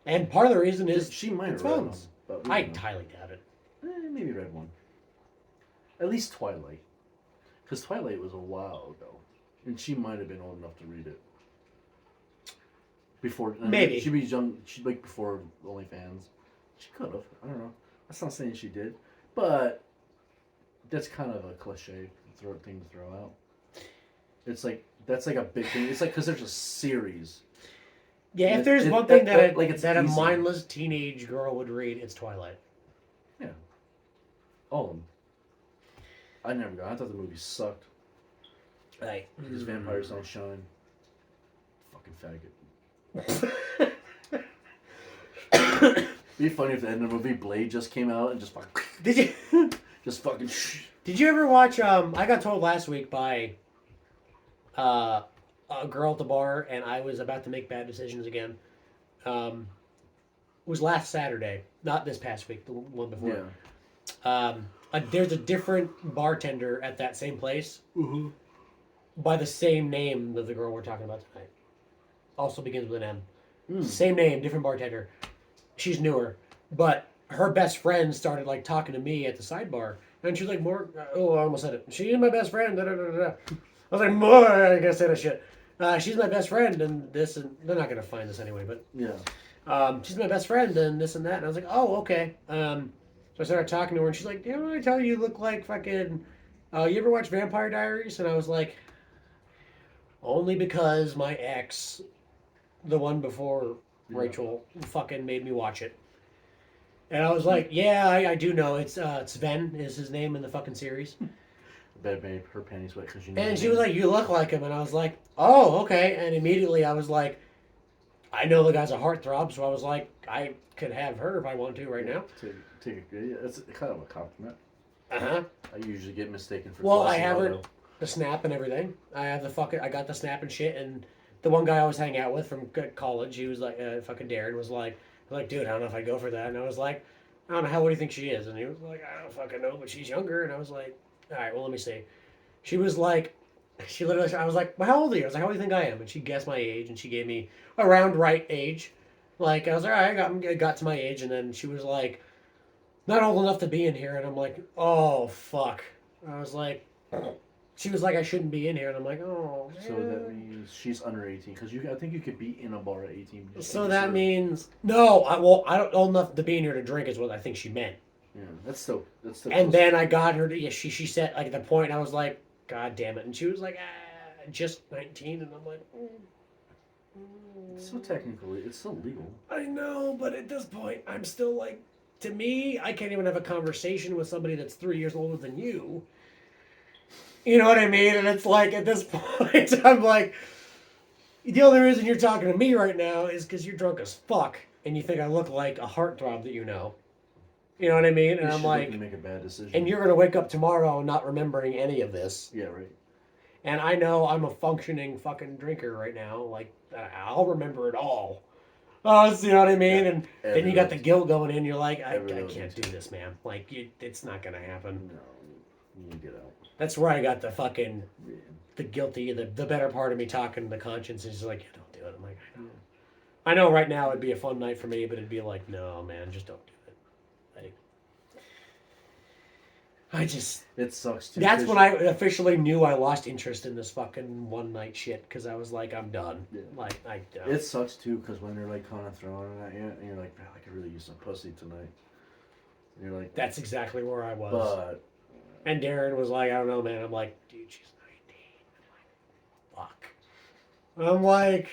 And part of the reason is she might have read phones. Them. I highly doubt it. Maybe read one. At least Twilight. Because Twilight was a while ago. And she might have been old enough to read it. Before. Maybe. She'd be young. She'd like before OnlyFans. She could have. I don't know. That's not saying she did. But that's kind of a cliche thing to throw out. It's like, that's like a big thing. It's like, because there's a series. Yeah, if there's one thing that a mindless teenage girl would read, it's Twilight. Yeah. All of them. I never got. I thought the movie sucked. Like, because vampires don't shine. Fucking faggot. It'd be funny if the end of the movie Blade just came out and just fucking. Did you? Just fucking. Did you ever watch? I got told last week by a girl at the bar, and I was about to make bad decisions again. It was last Saturday, not this past week, the one before. Yeah. There's a different bartender at that same place by the same name of the girl we're talking about tonight. Also begins with an M. Same name, different bartender. She's newer, but her best friend started like talking to me at the sidebar, and she's like, "More." Oh, I almost said it. She's my best friend. Da, da, da, da. I was like, "More." I gotta say that shit. She's my best friend, and this, and they're not gonna find this anyway, but yeah. she's my best friend, and this and that, and I was like, "Oh, okay." So I started talking to her, and she's like, "You know what I tell you? You look like fucking. You ever watch Vampire Diaries?" And I was like, "Only because my ex, the one before Rachel, fucking made me watch it." And I was like, "Yeah, I do know. It's Sven is his name in the fucking series." Bet made her panties wet because you know. And she was like, "You look like him," and I was like, "Oh, okay." And immediately I was like, "I know the guy's a heartthrob," so I was like, "I could have her if I want to right now." It's kind of a compliment. Uh-huh. I usually get mistaken for. Well, I have her the snap and everything. I got the snap and shit. And the one guy I was hanging out with from college, he was like, fucking Darren was like, "Dude, I don't know if I'd go for that." And I was like, "I don't know, what do you think she is?" And he was like, "I don't fucking know, but she's younger." And I was like, "All right, well, let me see." She was like, I was like, "Well, how old are you?" I was like, "How do you think I am?" And she guessed my age, and she gave me around right age. Like, I was like, "All right, I got to my age." And then she was like, "Not old enough to be in here." And I'm like, "Oh, fuck." I was like, she was like, "I shouldn't be in here." And I'm like, "Oh, man." So that means she's under 18 because I think you could be in a bar at 18. So that means no. I don't old enough to be in here to drink is what I think she meant. Yeah, that's still. And then I got her to. Yeah, she said like at the point I was like, "God damn it!" And she was like, "Just 19," and I'm like, So technically, it's still legal. I know, but at this point, I'm still like, to me, I can't even have a conversation with somebody that's 3 years older than you. You know what I mean? And it's like, at this point, I'm like, the only reason you're talking to me right now is because you're drunk as fuck, and you think I look like a heartthrob that you know. You know what I mean? And I'm like, make a bad decision. And you're gonna wake up tomorrow not remembering any of this. Yeah, right. And I know I'm a functioning fucking drinker right now. Like, I'll remember it all. Oh, you know what I mean? And then you got the guilt going in. You're like, I can't do this, man. Like, it's not going to happen. No, you get out. That's where I got the fucking, the guilty, the better part of me talking to the conscience is like, yeah, don't do it. I'm like, I know right now it'd be a fun night for me, but it'd be like, no, man, just don't do it. Like, it sucks too. That's when I officially knew I lost interest in this fucking one night shit because I was like, I'm done. Yeah. Like, it sucks too because when they're like kind of throwing it at you and you're like, man, I could really use some pussy tonight. And you're like, that's exactly where I was. But and Darren was like, I don't know, man. I'm like, dude, she's 19. I'm like, fuck. I'm like,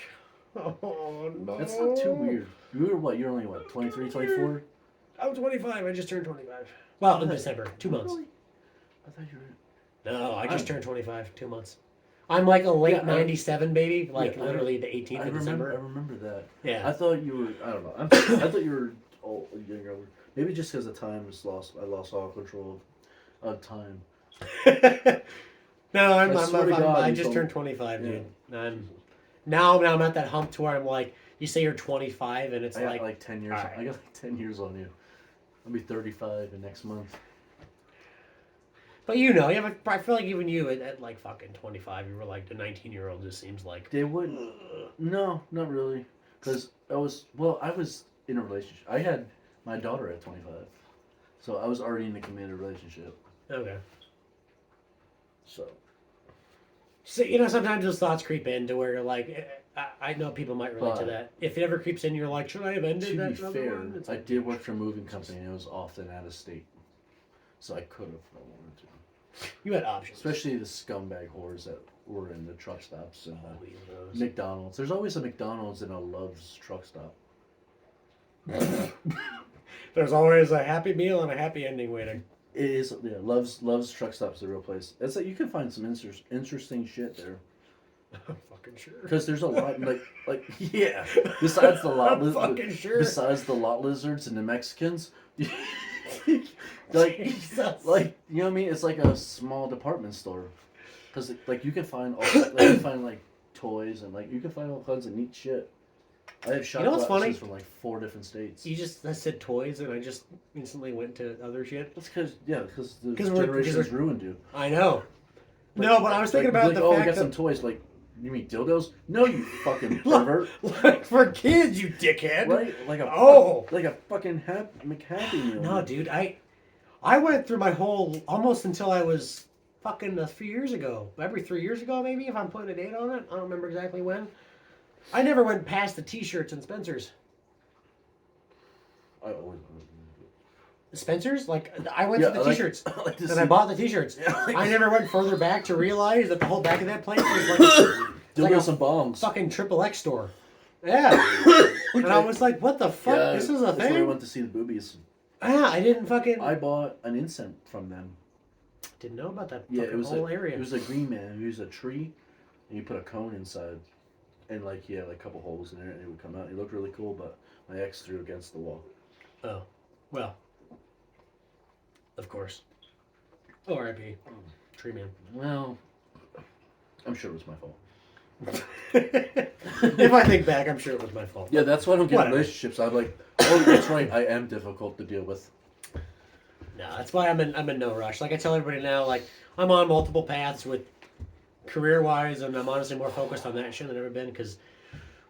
oh no. That's not too weird. You were what? You're only what? 23, 24? I'm 25. I just turned 25. Well, in December. 2 months. Really? I thought you were. No, I just turned 25. 2 months. I'm like a late 97 baby. Like literally the 18th of December. I remember that. Yeah. I thought you were. I don't know. I thought you were younger. Maybe just because the time was lost. I lost all control of time. No, I just turned 25, dude. Now I'm at that hump to where I'm like, you say you're 25, and it's I got like 10 years. Right. I got like 10 years on you. I'll be 35 in next month. But you know, I feel like even you at like fucking 25, you were like the 19-year-old. Just seems like they wouldn't. No, not really, because I was in a relationship. I had my daughter at 25, so I was already in a committed relationship. Okay. So you know, sometimes those thoughts creep in to where you're like, I know people might relate to that. If it ever creeps in, you're like, should I have ended that? To be fair, I did work for a moving company, and it was often out of state, so I could have if I wanted to. You had options. Especially the scumbag whores that were in the truck stops and McDonald's. There's always a McDonald's in a Love's truck stop. There's always a happy meal and a happy ending waiting. It is, yeah. Love's truck stop's the real place. It's like you can find some interesting shit there. I'm fucking sure. Because there's a lot like yeah. Besides the lot fucking sure. Besides the lot lizards and the Mexicans. like, Jesus. like you know what I mean? It's like a small department store, because like you can find all, like, you can find like toys and like you can find all kinds of neat shit. I have shot what's funny? glasses from like 4 different states. You just I said toys, and I just instantly went to other shit. That's because the 'Cause generation has we're- ruined you. I know. Like, No, but I was thinking about like, the we fact got that some toys. Like, you mean dildos? No, you fucking pervert. like for kids, you dickhead. Right? Like a like a fucking McHappy Meal. No, dude, I went through my whole almost until I was fucking a few years ago. Every 3 years ago, maybe, if I'm putting a date on it. I don't remember exactly when. I never went past the T-shirts and Spencer's. I always. Spencer's? Like, I went to the T-shirts. Like and I bought the T-shirts. I never went further back to realize that the whole back of that place was like some bombs. fucking XXX store. Yeah. And I was like, what the fuck? Yeah, this is a that's thing? where I went to see the boobies. Yeah, I didn't fucking... I bought an incense from them. Didn't know about that Yeah, fucking it was whole area. It was a green man. He used a tree, and you put a cone inside, and like he had like a couple holes in there, and it would come out. He looked really cool, but my ex threw against the wall. Oh, well, of course. R.I.P. Tree man. Well, I'm sure it was my fault. If I think back, I'm sure it was my fault. Yeah, that's why I don't get Whatever. relationships. I'm like, oh, that's right. I am difficult to deal with. No, that's why I'm in no rush. Like I tell everybody now, like I'm on multiple paths with career-wise, and I'm honestly more focused on that shit than I've ever been. Because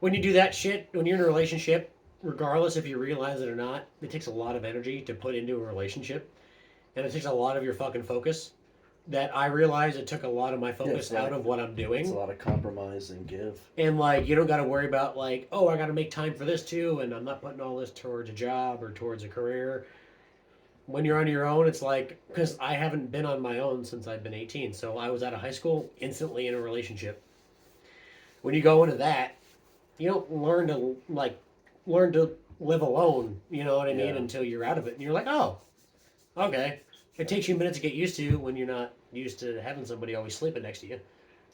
when you do that shit, when you're in a relationship, regardless if you realize it or not, it takes a lot of energy to put into a relationship, and it takes a lot of your fucking focus. That I realized it took a lot of my focus out of what I'm doing. It's a lot of compromise and give. And like you don't got to worry about like, oh, I got to make time for this too, and I'm not putting all this towards a job or towards a career. When you're on your own, it's like, because I haven't been on my own since I've been 18, so I was out of high school, instantly in a relationship. When you go into that, you don't learn to live alone, you know what I mean, until you're out of it, and you're like, oh, okay. It takes you a minute to get used to when you're not used to having somebody always sleeping next to you.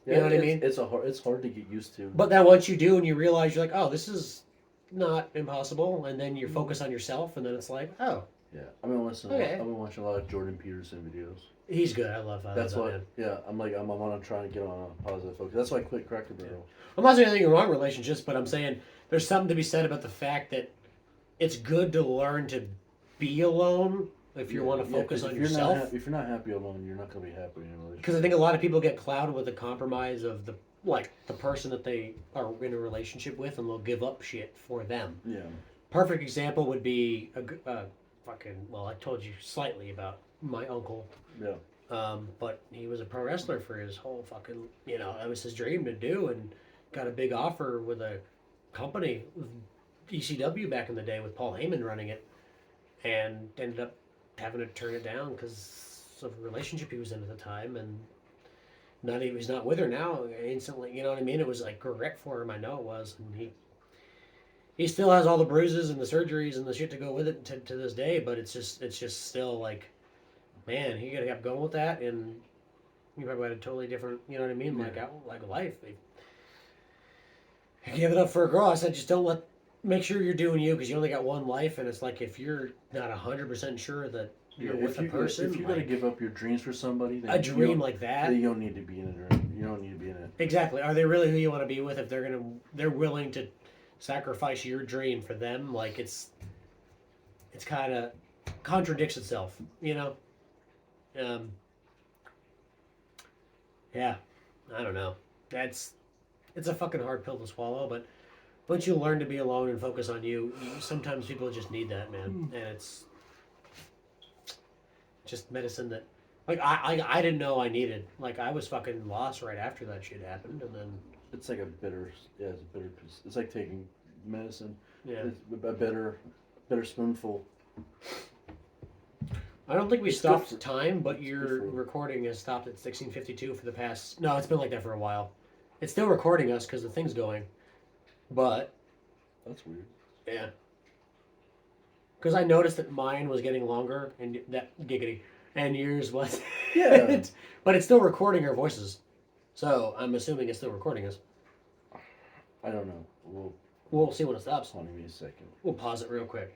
You know what I mean? It's hard to get used to. But then once you do and you realize, you're like, oh, this is not impossible, and then you focus on yourself, and then it's like, oh. Yeah, I've been listening. Okay. I've been watching a lot of Jordan Peterson videos. He's good. I love That's that why. man. Yeah, I'm on trying to get on a positive focus. That's why I quit Cracker Barrel. I'm not saying anything wrong with relationships, but I'm saying there's something to be said about the fact that it's good to learn to be alone if you want to focus on yourself. If you're not happy alone, you're not going to be happy in a relationship. Because I think a lot of people get clouded with the compromise of the person that they are in a relationship with, and they'll give up shit for them. Yeah. Perfect example would be I told you slightly about my uncle. Yeah. But he was a pro wrestler for his whole fucking, that was his dream to do, and got a big offer with a company, ECW back in the day with Paul Heyman running it, and ended up having to turn it down because of the relationship he was in at the time, and he's not with her now instantly, you know what I mean? It was like regret for him, I know it was, and he still has all the bruises and the surgeries and the shit to go with it to this day, but it's just still like, man, he could have kept going with that, and you probably had a totally different, you know what I mean, like life. I gave it up for a girl. I said, just make sure you're doing you, because you only got one life, and it's like if you're not 100% sure that you're with a person, if you're gonna give up your dreams for somebody, then a dream like that, you don't need to be in it. You don't need to be in it. Exactly. Are they really who you want to be with? If they're willing to sacrifice your dream for them, like it's kind of contradicts itself, Yeah, I don't know. It's a fucking hard pill to swallow, but once you learn to be alone and focus on you, sometimes people just need that, man, and it's just medicine that, like, I didn't know I needed. Like, I was fucking lost right after that shit happened, and then it's like it's a bitter piece. It's like taking medicine. Yeah. It's a bitter spoonful. I don't think we stopped time, but your recording has stopped at 16:52 for the past... No, it's been like that for a while. It's still recording us because the thing's going. But... That's weird. Yeah. Because I noticed that mine was getting longer, and that giggity, and yours was... Yeah. But it's still recording our voices. So, I'm assuming it's still recording us. I don't know. We'll see when it stops. Hold on, give me a second. We'll pause it real quick.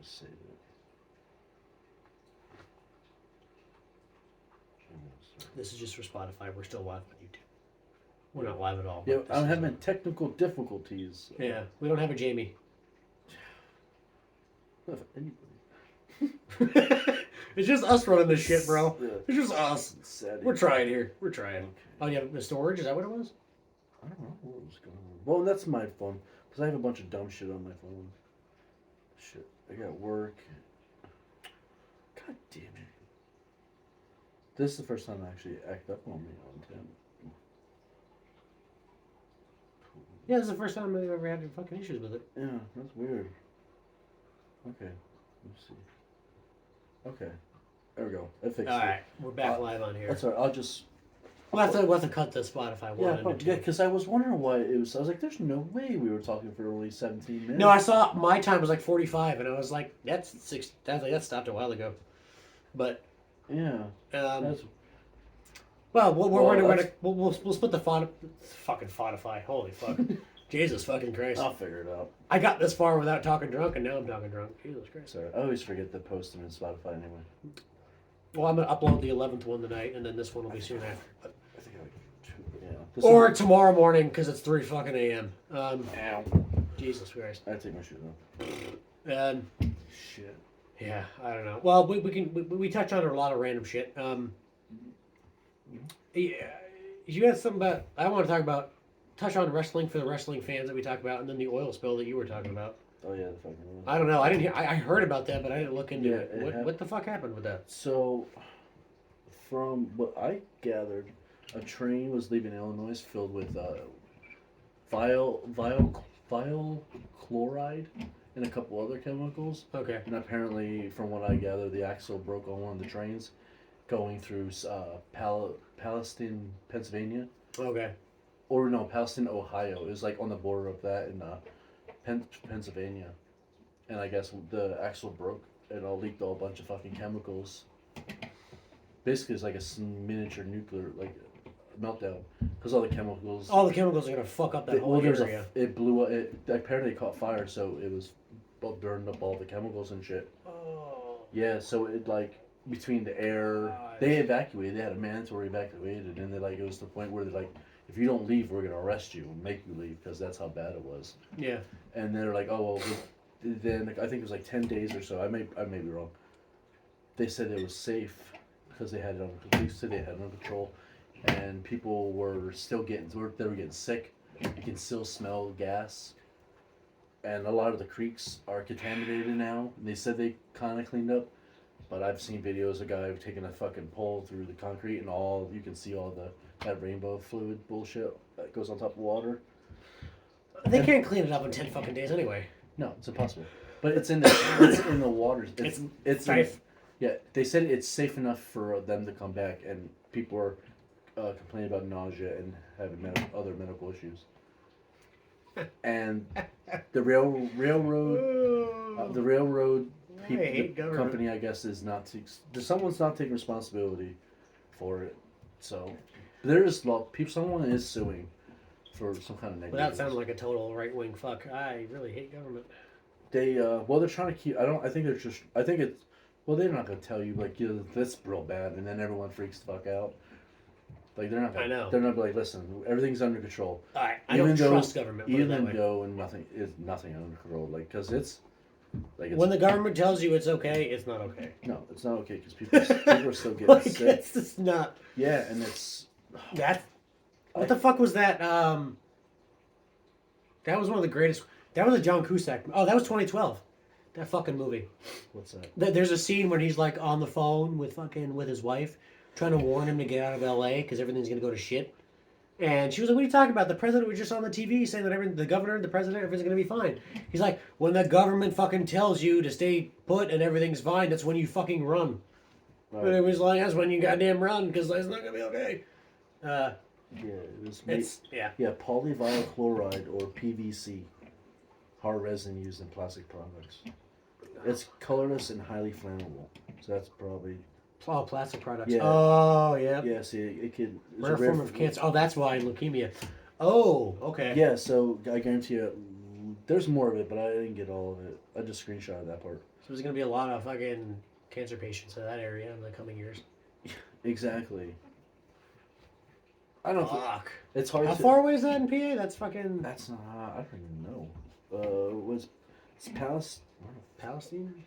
just save it. This is just for Spotify. We're still live on YouTube. We're not live at all. Yeah, but this I'm is- having technical difficulties. Yeah, we don't have a Jamie. Not for anybody. It's just us running this shit, bro. Yeah. It's just us. Sad. We're trying here. We're trying. Okay. Oh, you have the storage? Is that what it was? I don't know what was going on. Well, that's my phone. Because I have a bunch of dumb shit on my phone. Shit. I got work. God damn it. This is the first time I actually act up on me on Tim. Yeah, this is the first time I've ever had any fucking issues with it. Yeah, that's weird. Okay. Let's see. Okay. There we go. I fixed it. Alright, we're back live on here. That's alright. I'll just... We'll have to cut the Spotify one into two. Yeah, because I was wondering why it was... I was like, there's no way we were talking for only 17 minutes. No, I saw my time was like 45, and I was like, that stopped a while ago. But... Yeah. Well, we'll split the fucking Spotify. Holy fuck. Jesus fucking Christ. I'll figure it out. I got this far without talking drunk, and now I'm talking drunk. Jesus Christ. Sorry, I always forget to post them in Spotify anyway. Well, I'm going to upload the 11th one tonight, and then this one will be soon after. But... I think I like 2, yeah. This Or one- tomorrow morning, because it's 3 fucking a.m. Ow. Jesus Christ. I take my shoes off. And... Shit. Yeah, I don't know. Well, we touch on a lot of random shit. Yeah, you had something about... I want to talk about... Touch on wrestling for the wrestling fans that we talked about, and then the oil spill that you were talking about. Oh yeah, the fucking one. I don't know. I didn't hear. I heard about that, but I didn't look into Yeah, it. it What the fuck happened with that? So, from what I gathered, a train was leaving Illinois filled with vial chloride and a couple other chemicals. Okay. And apparently, from what I gather, the axle broke on one of the trains going through Palestine, Pennsylvania. Okay. Or no, Palestine, Ohio. It was like on the border of that in Pennsylvania. And I guess the axle broke and all leaked a bunch of fucking chemicals. Basically, it's like a miniature nuclear meltdown because all the chemicals. All the chemicals are gonna fuck up that whole area. It blew up. It apparently caught fire, so it was burned up all the chemicals and shit. Oh. Yeah, so it between the air, God. they evacuated. They had a mandatory evacuated, and it was to the point where they're if you don't leave, we're gonna arrest you and make you leave because that's how bad it was. Yeah. And they're like, oh well. Then I think it was 10 days or so. I may be wrong. They said it was safe because they had it under. They said they had it under control, and people were still they were getting sick. You can still smell gas, and a lot of the creeks are contaminated now. And they said they kind of cleaned up, but I've seen videos of a guy taking a fucking pole through the concrete, and you can see all that rainbow fluid bullshit that goes on top of water. They can't clean it up in 10 fucking days anyway. No, it's impossible. But it's in the waters. It's safe. Yeah, they said it's safe enough for them to come back, and people are complaining about nausea and having other medical issues. And the railroad company, I guess, is not. Someone's not taking responsibility for it. So there is someone is suing for some kind of negligence. Without sounding like a total right wing fuck, I really hate government. They're trying to keep. I think it's. Well, they're not gonna tell you that's real bad, and then everyone freaks the fuck out. They're not gonna. I know. They're not gonna listen. Everything's under control. I don't trust government. Even though and nothing under control. Because it's. When the government tells you it's okay, it's not okay. No, it's not okay because people are still getting sick. It's just not. Yeah, and it's. What the fuck was that? That was one of the greatest. That was a John Cusack. Oh, that was 2012. That fucking movie. What's that? There's a scene when he's on the phone with his wife, trying to warn him to get out of LA because everything's gonna go to shit. And she was like, "What are you talking about? The president was just on the TV saying that the governor, the president, everything's gonna be fine." He's like, "When the government fucking tells you to stay put and everything's fine, that's when you fucking run." Right. And it was like, "That's when you goddamn run because it's not gonna be okay." Yeah, it was. Yeah. Yeah, polyvinyl chloride or PVC, hard resin used in plastic products. It's colorless and highly flammable, so that's probably. Oh, plastic products. Yeah. Oh, yeah. Yeah, see, it could. Rare form of cancer. Oh, that's why leukemia. Oh, okay. Yeah, so I guarantee you, there's more of it, but I didn't get all of it. I just screenshotted that part. there's gonna be a lot of fucking cancer patients in that area in the coming years. Exactly. I don't know. Fuck. It's hard. How far away is that in PA? That's fucking. That's not. I don't even know. It's Palestine?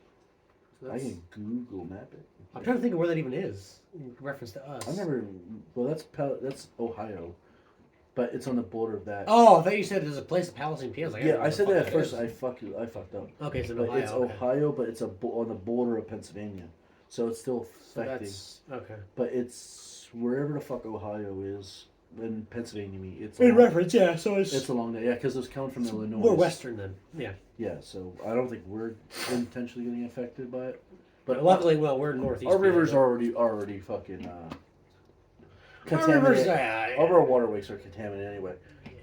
So I can Google map it. I'm trying to think of where that even is in reference to us. I never. Well, that's Ohio, but it's on the border of that. Oh, I thought you said there's a place in Palestine, PA. I was like, Yeah, I said that at first. Is. I fucked up. Okay, it's in But Ohio. it's okay. Ohio, but it's on the border of Pennsylvania, so it's still So affecting. that's okay. But it's wherever the fuck Ohio is, when Pennsylvania meet. It's In along, reference, yeah. So it's along there, yeah, because it's coming from Illinois. more western then, yeah. Yeah, so I don't think we're intentionally getting affected by it. But luckily, well, we're northeast. Our rivers PA, are already fucking Our contaminated. rivers, All of our waterways are contaminated anyway.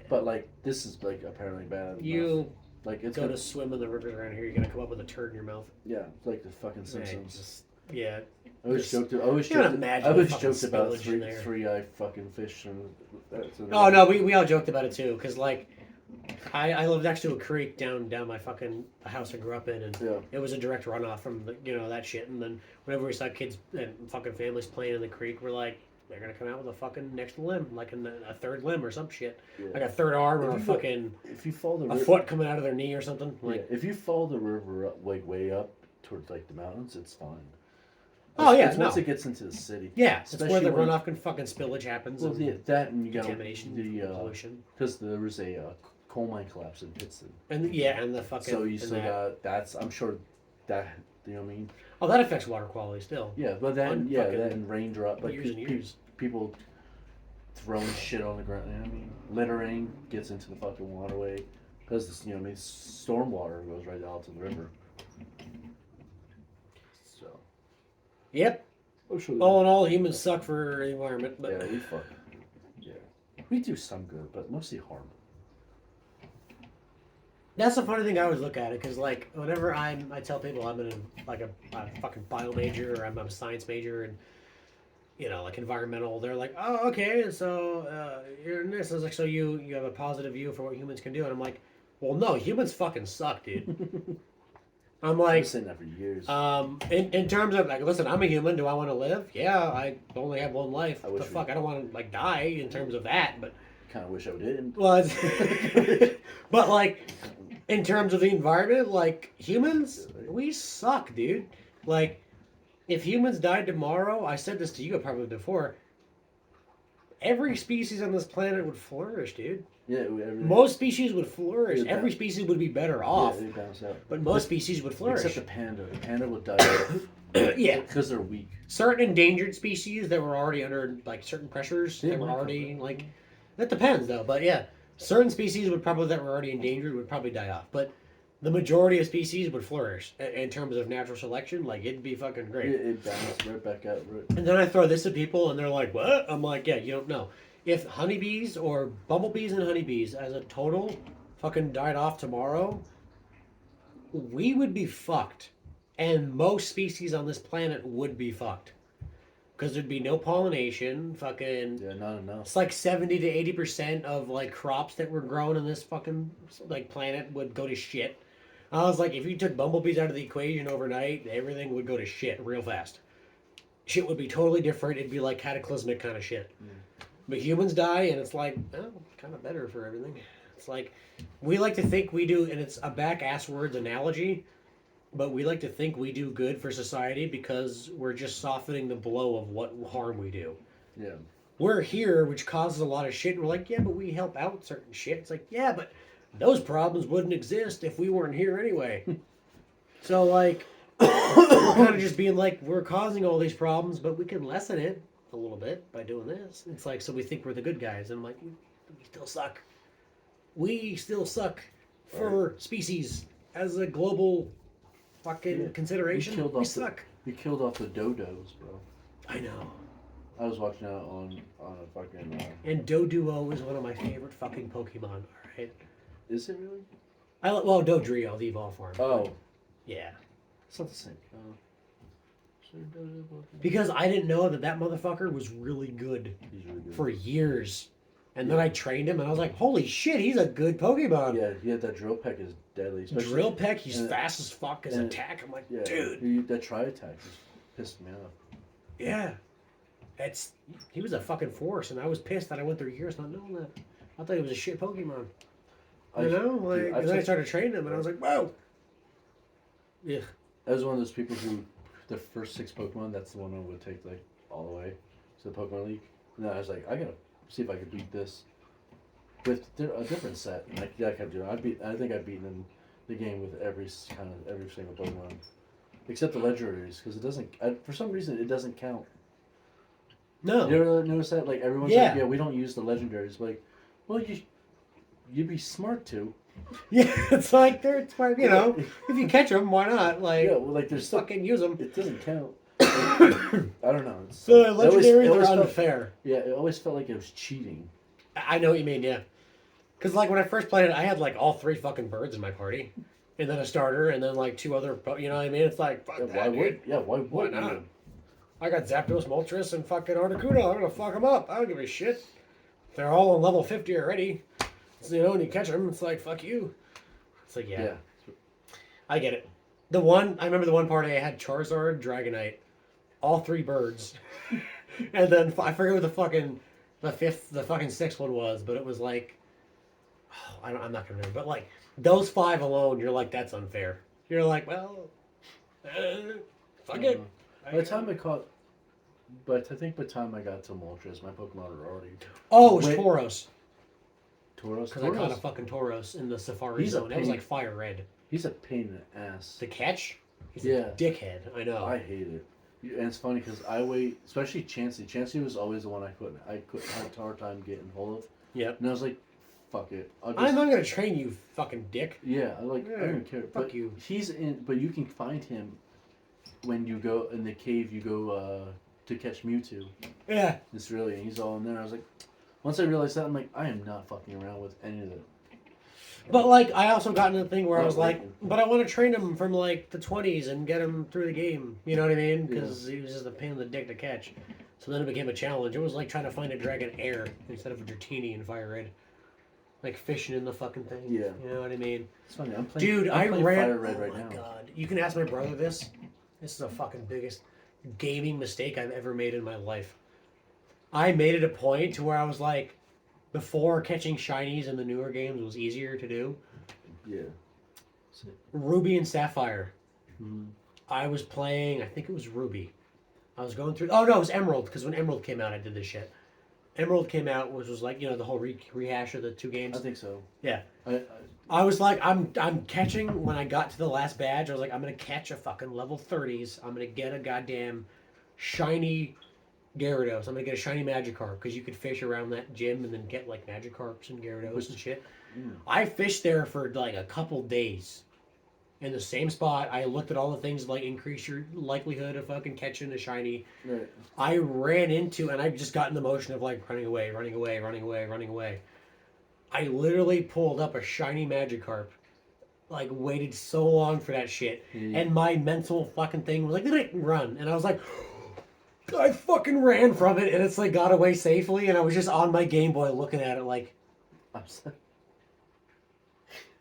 But like this is like apparently bad. You like it's go to swim in the rivers around here, you're gonna come up with a turd in your mouth. yeah, it's like the fucking Simpsons. Yeah. I always joked. I always you don't joked. imagine I always the fucking joked about spillage in there. three-eyed fucking fish and that's. Oh no, we all joked about it too, because like I live next to a creek down my fucking the house I grew up in, and Yeah. it was a direct runoff from the, that shit. And then whenever we saw kids and fucking families playing in the creek, we're like, they're gonna come out with a fucking next limb, like a third limb or some shit, Yeah. like a third arm or a If you fucking If you follow the a river, foot coming out of their knee or something. Like, if you follow the river up, like way up towards like the mountains, it's fine. oh yeah, It's no. once it gets into the city. Yeah, it's Especially where the when- runoff and fucking spillage happens. Well, and yeah, that and you got contamination, the pollution, because there was a coal mine collapse in Pittston. and the fucking. So you and still that. got that's. I'm sure that you know what I mean. Oh, that affects water quality still. Yeah, but then fucking that and raindrop, like years and years. people throwing shit on the ground. You know what I mean, littering gets into the fucking waterway because you know what I mean. Storm water goes right out to the river. So. Yep. I'm sure All in all, humans suck for the environment, but yeah, we fuck. Yeah, we do some good, but mostly harm. that's the funny thing I always look at it, because like whenever I tell people I'm in a fucking bio major or I'm a science major and like environmental, they're like, oh okay, so you're in this. I was like, so you have a positive view for what humans can do, and I'm like, well no, humans fucking suck, dude. I'm I've like, been saying that for years. in terms of like, listen, I'm a human. Do I want to live? Yeah, I only have one life. I What the wish we- fuck? I don't want to like die in terms of that, but Kind of wish I didn't. well, but like in terms of the environment, like humans, we suck, dude. Like if humans died tomorrow, I said this to you probably before. Every species on this planet would flourish, dude. Yeah, Most species would flourish. Yeah, Every species would be better off, Yeah, they bounce out. but most species would flourish. Except the panda. The panda would die off. Yeah. Because they're weak. Certain endangered species that were already under like certain pressures, Yeah, that were might already like. That depends though, but yeah, certain species that were already endangered would probably die off, but the majority of species would flourish in terms of natural selection. Like it'd be fucking great. It bounced right back out. And then I throw this at people, and they're like, "What?" I'm like, "Yeah, you don't know. If honeybees or bumblebees and honeybees as a total fucking died off tomorrow, we would be fucked, and most species on this planet would be fucked, because there'd be no pollination. Fucking, Yeah, not enough. it's like 70 to 80% of like crops that were grown on this fucking like planet would go to shit. I was like, if you took bumblebees out of the equation overnight, everything would go to shit real fast. Shit would be totally different. It'd be like cataclysmic kind of shit. But humans die, and it's like, oh, kind of better for everything. It's like, we like to think we do, and it's a back-ass words analogy, but we like to think we do good for society because we're just softening the blow of what harm we do. Yeah. We're here, which causes a lot of shit, and we're like, yeah, but we help out certain shit. It's like, yeah, but those problems wouldn't exist if we weren't here anyway. So, like, we're kind of just being like, we're causing all these problems, but we can lessen it a little bit by doing this. It's like, so we think we're the good guys, and I'm like, we still suck. We still suck for species as a global fucking consideration. We suck. We killed off the dodos, bro. I know. I was watching that on a fucking. And Doduo is one of my favorite fucking Pokemon. Alright. Is it really? Well, Dodrio, the evolved form. Oh, Yeah. it's not the same. Because I didn't know that motherfucker was really good He's really good. for years. And then I trained him, and I was like, holy shit, he's a good Pokemon. Yeah, that drill peck is deadly. Drill peck, he's fast as fuck. His attack, I'm like, dude. That tri-attack just pissed me off. Yeah. He was a fucking force, and I was pissed that I went through years not knowing that. I thought he was a shit Pokemon. You know? And then I started training him, and I was like, whoa. Yeah. I was one of those people who, the first 6 Pokemon, that's the one I would take, like, all the way to the Pokemon League. And then I was like, I gotta see if I could beat this with a different set. And I kept doing it. I think I've beaten the game with every single Pokemon. Except the legendaries, because it doesn't, for some reason, it doesn't count. No. You ever notice that? Like, everyone's like, yeah, we don't use the legendaries. Like, well, you'd be smart to. Yeah, it's like they're smart, you know. If you catch them, why not? Like, yeah, well, like there's fucking use them. It doesn't count. I don't know. So legendaries are unfair. It always felt like it was cheating. I know what you mean, yeah. Because like when I first played it, I had like all 3 fucking birds in my party, and then a starter, and then like 2 other. You know what I mean? It's like fuck why would not? you? I got Zapdos, Moltres, and fucking Articuno. I'm gonna fuck them up. I don't give a shit. They're all on level 50 already. So, you know, when you catch them, it's like fuck you. It's like yeah. I get it. I remember the one party I had Charizard, Dragonite, all 3 birds, and then I forget what the fucking 6th one was, but it was like, I'm not gonna remember, but like those 5 alone, you're like that's unfair. You're like, well, fuck it. By the time I caught, but I think by the time I got to Moltres, my Pokemon were already. Oh, it was Tauros. Tauros. Because I caught a fucking Tauros in the Safari Zone. That was like fire red. He's a pain in the ass. The catch? He's a dickhead. I know. I hate it. And it's funny because I wait, especially Chansey. Chansey was always the one I couldn't have a hard time getting hold of. Yep. And I was like, fuck it. I'm not gonna train you, fucking dick. Yeah, I don't care. Fuck you. But you can find him when you go in the cave. You go to catch Mewtwo. Yeah. He's all in there. I was like, once I realized that, I'm like, I am not fucking around with any of it. But like, I also got into the thing where I was like, but I want to train him from like the 20s and get him through the game. You know what I mean? Because he was just a pain in the dick to catch. So then it became a challenge. It was like trying to find a Dragon Air instead of a Dratini in Fire Red. Like fishing in the fucking thing. Yeah. You know what I mean? It's funny. I'm playing. Dude, I'm playing Fire Red right now. Oh my god! You can ask my brother this. This is the fucking biggest gaming mistake I've ever made in my life. I made it a point to where I was like, before catching shinies in the newer games was easier to do. Yeah. Ruby and Sapphire. Mm-hmm. I was playing. I think it was Ruby. I was going through. Oh no, it was Emerald. Because when Emerald came out, I did this shit. Emerald came out, which was like, you know, the whole rehash of the 2 games. I think so. Yeah. I was like, I'm catching, when I got to the last badge, I was like, I'm going to catch a fucking level 30s. I'm going to get a goddamn shiny Gyarados. I'm going to get a shiny Magikarp, because you could fish around that gym and then get like Magikarps and Gyarados and shit. I fished there for like a couple days. In the same spot, I looked at all the things like increase your likelihood of fucking catching a shiny. Right. I ran into, and I just got in the motion of like running away. I literally pulled up a shiny Magikarp. Like waited so long for that shit. And my mental fucking thing was like, run. And I was like, I fucking ran from it, and it's like got away safely, and I was just on my Game Boy looking at it like,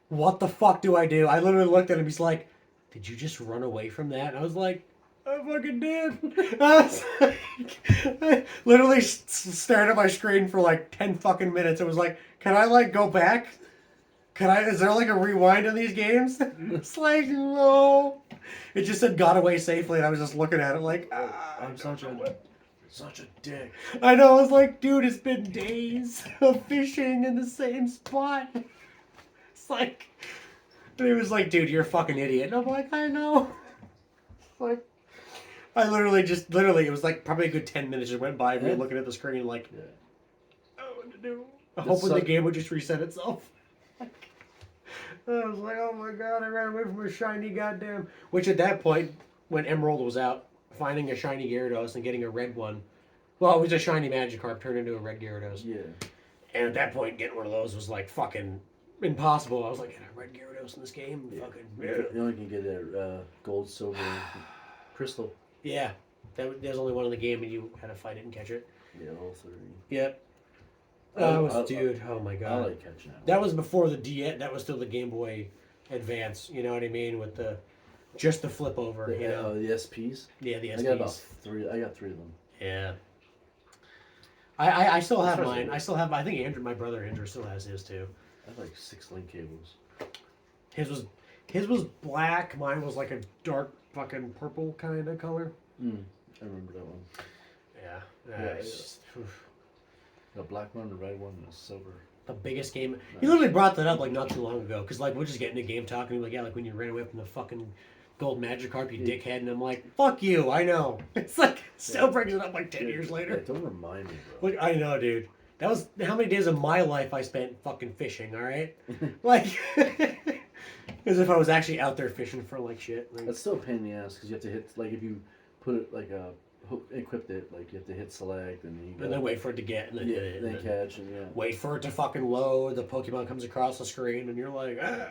what the fuck do I do? I literally looked at him. He's like, did you just run away from that? And I was like, I fucking did. I literally stared at my screen for like 10 fucking minutes. It was like, can I like go back? Is there like a rewind on these games? It's like, no. It just said got away safely, and I was just looking at it like, I'm such a dick. I know. I was like, dude, it's been days of fishing in the same spot. Like, and he was like, dude, you're a fucking idiot. And I'm like, I know. Like, I literally, it was like probably a good 10 minutes just went by of me looking at the screen like, I don't know what to do. Hoping the game would just reset itself. I was like, oh my god, I ran away from a shiny goddamn. Which at that point, when Emerald was out, finding a shiny Gyarados and getting a red one, well, it was a shiny Magikarp turned into a red Gyarados. Yeah. And at that point, getting one of those was like fucking impossible. I was like, can I red Gyarados in this game? Yeah. Fucking. You only can get a gold, silver, crystal. Yeah. There's only one in the game, and you had to fight it and catch it. Yeah, all 30. Yep. Dude, oh my I god. like catching up. That was before the DS. That was still the Game Boy Advance. You know what I mean? With just the flip over. The, You know? the SPs. Yeah, the SPs. I got about 3. I got 3 of them. Yeah. I still have That's mine. right. I still have. I think Andrew, my brother Andrew, still has his too. I have like 6 link cables. His was black. Mine was like a dark fucking purple kind of color. I remember that one. Yeah. Yeah. The black one, the red one, and the silver. The biggest game. Nice. He literally brought that up like not too long ago because like we're just getting a game talking like yeah like when you ran away from the fucking gold Magikarp you dickhead and I'm like fuck you I know it's like still brings it up like 10 years later. Yeah, don't remind me, bro. Like I know, dude. That was how many days of my life I spent fucking fishing. All right, like as if I was actually out there fishing for like shit. Like, That's still a pain in the ass because you have to hit like if you put it like equipped it like you have to hit select and then wait for it to get and then hit it. Then And catch and wait for it to fucking load. The Pokemon comes across the screen and you're like ah,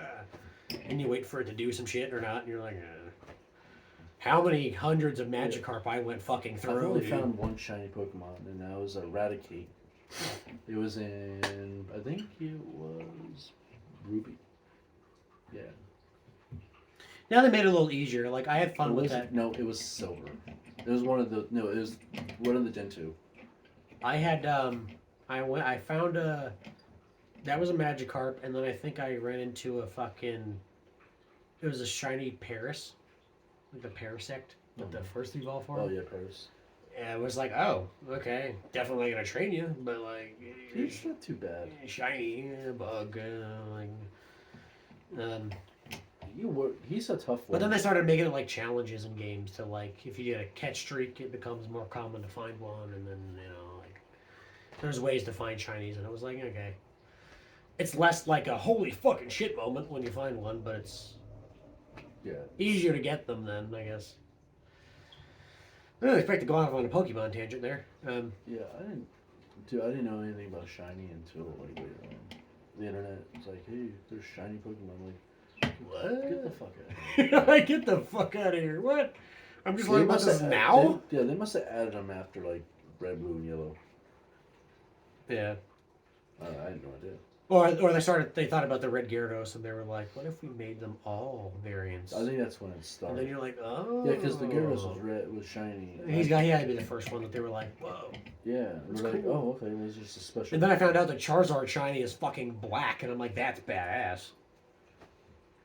and you wait for it to do some shit or not and you're like ah. How many hundreds of Magikarp I went fucking through? I've only found one shiny Pokemon and that was a Raticate. It was in I think it was Ruby. Yeah. Now they made it a little easier. Like I had fun with Was that. it? No, it was Silver. It was one of the no. It was one of the Gen 2. I had I found a that was a Magikarp, and then I think I ran into a fucking it was a shiny Paris, like the Parasect, with the first evolve form. Oh yeah, Paris. And it was like, oh, okay, definitely gonna train you, but like He's not too bad. shiny bug, like He's a tough one. But then they started making it like challenges in games to like if you get a catch streak, it becomes more common to find one, and then like there's ways to find shinies, and it was like okay, it's less like a holy fucking shit moment when you find one, but it's easier to get them then I guess. I didn't expect to go off on a Pokemon tangent there. I didn't know anything about shiny until like later on. The internet was like, hey, there's shiny Pokemon. I'm like, What? get the fuck out of here. I get the fuck out of here. What? I'm just learning about this now? They must have added them after like red, blue, and yellow. Yeah. I had no idea. Or they thought about the red Gyarados and they were like, what if we made them all variants? I think that's when it started. And then you're like, oh. Yeah, because the Gyarados was red, was shiny. He had to be the first one that they were like, whoa. Yeah, we're like, cool. oh, okay, it was just a special. And then I found out that Charizard shiny is fucking black, and I'm like, that's badass.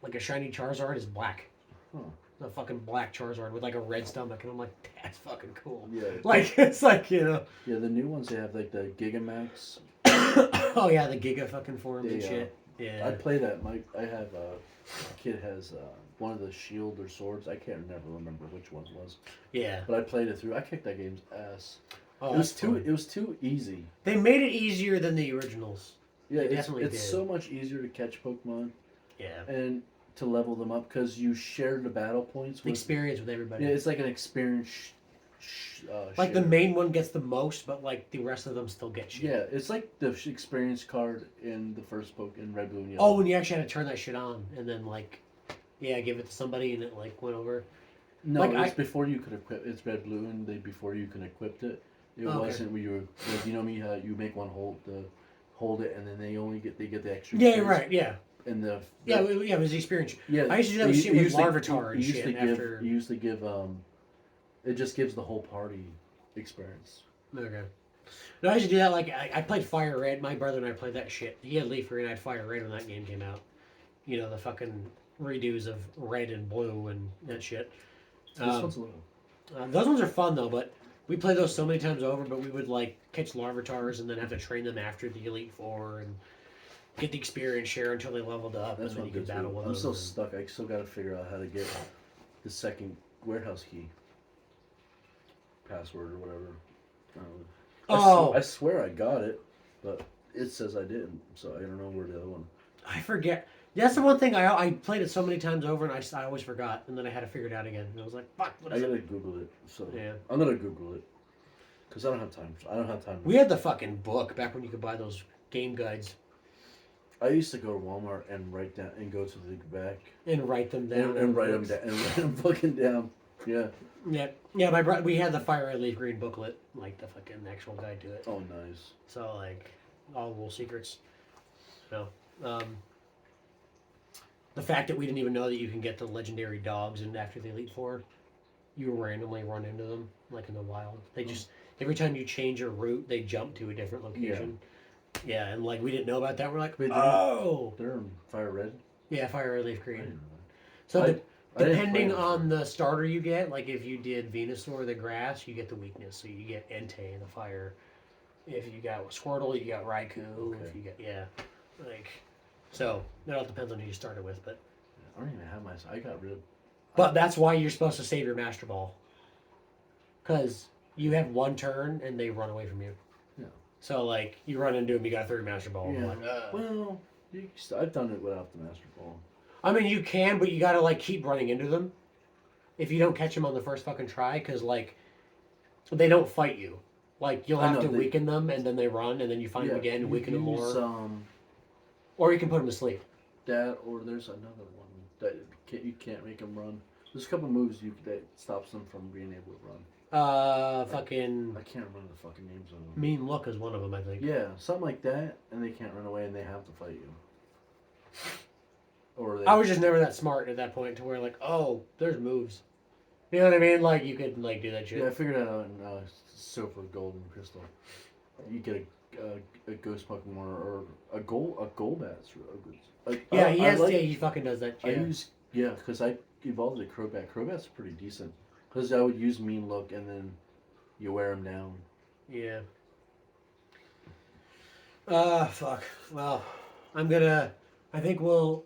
Like a shiny Charizard is black. Huh. A fucking black Charizard with like a red stomach, and I'm like, that's fucking cool. Yeah. Like, it's like, Yeah, the new ones, they have like the Gigamax. Oh yeah, the Giga fucking forms and shit. Yeah. I play that. I have a kid has one of the shield or swords. I can't never remember which one it was. Yeah. But I played it through. I kicked that game's ass. Oh, it was too easy. They made it easier than the originals. Yeah, They it's definitely did. so much easier to catch Pokemon. Yeah. And to level them up because you share the battle points. The experience with everybody. Yeah, it's like an experience. Like the main one gets the most, but like the rest of them still get shit. Yeah, it's like the experience card in the first in Red, Blue, and Yellow. Oh, when you actually had to turn that shit on and then like, give it to somebody and it like went over. No, like it's before you could equip. It's Red, Blue, and before you can equip it. It wasn't where you were like, you know me how you make one hold it and then they get the extra. Yeah, right. Yeah. And it was the experience. Yeah, I used to do that shit with Larvitar and shit. You usually give it just gives the whole party experience. Okay. No, I used to do that. Like I played Fire Red. My brother and I played that shit. He had Leaf Green, I had Fire Red when that game came out. You know the fucking redos of Red and Blue and that shit. This one's a little. Those ones are fun though, but we played those so many times over. But we would like catch Larvitars and then have to train them after the Elite Four and get the experience share until they leveled up. That's and then what you could battle with them. I'm still stuck. I still got to figure out how to get the second warehouse key. Password or whatever. I swear I got it, but it says I didn't, so I don't know where the other one. I forget. That's the one thing I played it so many times over, and I always forgot, and then I had to figure it out again. And I was like, "Fuck!" I gotta Google it. So yeah, I'm gonna Google it because I don't have time. We had the fucking book back when you could buy those game guides. I used to go to Walmart and write down and go to the back and write them down and write them down and write them fucking down. Yeah. Yeah. We had the Fire Red Leaf Green booklet, like the fucking actual guide to it. Oh, nice. So like, all the little secrets. You know, the fact that we didn't even know that you can get the legendary dogs, and after the Elite Four, you randomly run into them like in the wild. They just every time you change your route, they jump to a different location. Yeah, and like we didn't know about that. We're like, Wait, oh, they're in Fire Red. yeah, Fire Red Leaf I Green. didn't know So that. depending on the starter you get, like if you did Venusaur the grass, you get the weakness. So you get Entei the fire. If you got Squirtle, you got Raikou. Okay. If you get like so it all depends on who you started with, but I don't even have my. I got rid of. but that's why you're supposed to save your Master Ball, because you have one turn and they run away from you. Yeah. So like you run into them, you got 3 Master Ball. Yeah. Like, Well, I've done it without the Master Ball. I mean, you can, but you gotta like keep running into them. If you don't catch them on the first fucking try, because like they don't fight you. Like you'll have to weaken them, and then they run, and then you find them again, and weaken them more. Or you can put them to sleep. That or there's another one that you can't make them run. There's a couple moves that stops them from being able to run. Fucking. I can't remember the fucking names of them. Mean Look is one of them, I think. Yeah, something like that, and they can't run away, and they have to fight you. Or I was just never that smart at that point to where like, oh, there's moves. You know what I mean? Like you could like do that shit. Yeah, I figured that out in Silver, Gold, and Crystal. You get a ghost Pokemon or a Golbat's. He fucking does that. Yeah. Because I evolved a Crobat. Crobat's pretty decent. Because I would use Mean Look and then you wear him down. Yeah. Fuck. Well, I think we'll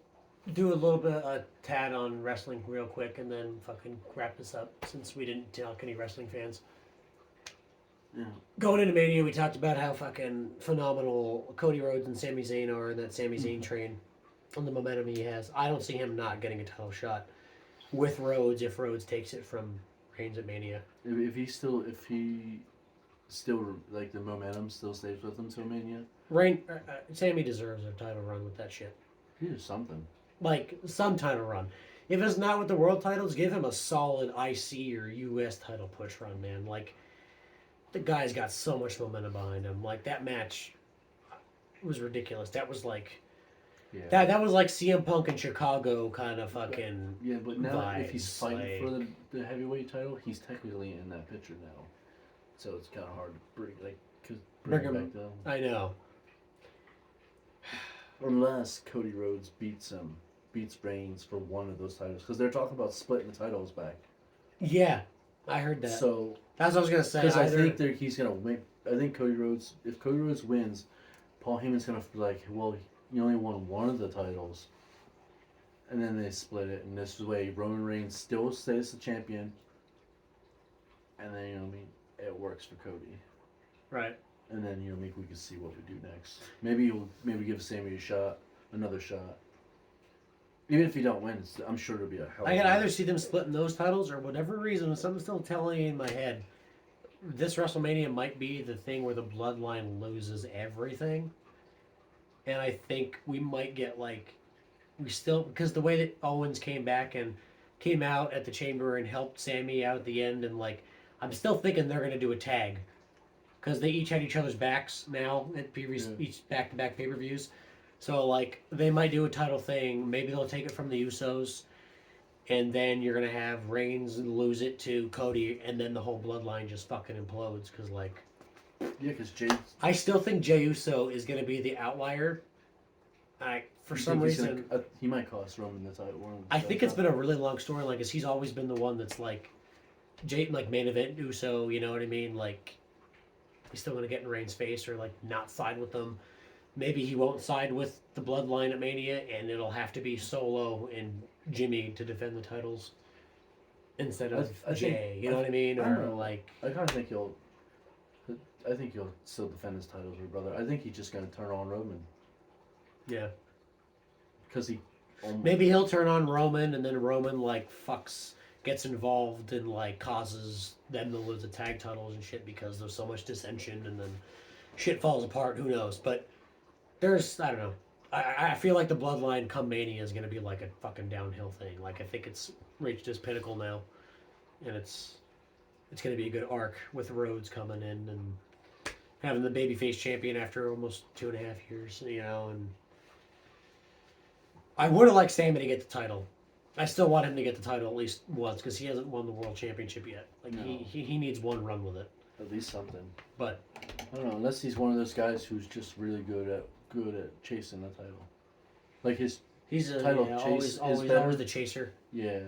do a tad on wrestling real quick and then fucking wrap this up since we didn't talk any wrestling fans. Yeah. Going into Mania, we talked about how fucking phenomenal Cody Rhodes and Sami Zayn are in that Sami Zayn train and the momentum he has. I don't see him not getting a title shot with Rhodes if Rhodes takes it from Reigns at Mania. If he still like the momentum still stays with him till Mania. Sami deserves a title run with that shit. He does something. Like some title run. If it's not with the world titles, give him a solid IC or US title push run, man. Like the guy's got so much momentum behind him. Like that match was ridiculous. That was like that was like CM Punk in Chicago kind of fucking but now vibes, if he's fighting for the heavyweight title, he's technically in that picture now. So it's kind of hard to bring him back down. I know. Unless Cody Rhodes beats Reigns for one of those titles, because they're talking about splitting the titles back. Yeah, I heard that. So that's what I was gonna say. Because I think he's gonna win. I think Cody Rhodes. If Cody Rhodes wins, Paul Heyman's gonna be like, well, you only won one of the titles, and then they split it. And this way, Roman Reigns still stays the champion, and then it works for Cody. Right. And then maybe we can see what we do next. Maybe he'll give Sami another shot. Even if he don't win, I'm sure it'll be a hell. I can either see them splitting those titles, or whatever reason, something's still telling me in my head, this WrestleMania might be the thing where the Bloodline loses everything, and I think we might get because the way that Owens came out at the Chamber and helped Sami out at the end, and I'm still thinking they're gonna do a tag. Because they each had each other's backs now at each back-to-back pay-per-views. So, they might do a title thing. Maybe they'll take it from the Usos. And then you're going to have Reigns lose it to Cody. And then the whole bloodline just fucking implodes. Because, because Jay... I still think Jey Uso is going to be the outlier. For some reason... he might cost Roman the title. I think it's been a really long storyline. Because he's always been the one that's, main event Uso. You know what I mean? He's still going to get in Reigns' face or not side with them. Maybe he won't side with the Bloodline at Mania, and it'll have to be Solo and Jimmy to defend the titles instead of Jay. You know what I mean? I kind of think he'll. I think he'll still defend his titles, with brother. I think he's just going to turn on Roman. Yeah. Because he. Maybe he'll turn on Roman, and then Roman gets involved and causes them to lose the tag titles and shit because there's so much dissension and then shit falls apart. Who knows? But I don't know. I feel like the Bloodline come Mania is going to be a fucking downhill thing. I think it's reached its pinnacle now, and it's going to be a good arc with Rhodes coming in having the babyface champion after almost 2.5 years, you know, and I would have liked Sammy to get the title. I still want him to get the title at least once because he hasn't won the world championship yet. Like No. he needs one run with it. At least something. But I don't know, unless he's one of those guys who's just really good at chasing the title. Like he's a title chase always the chaser. Yeah.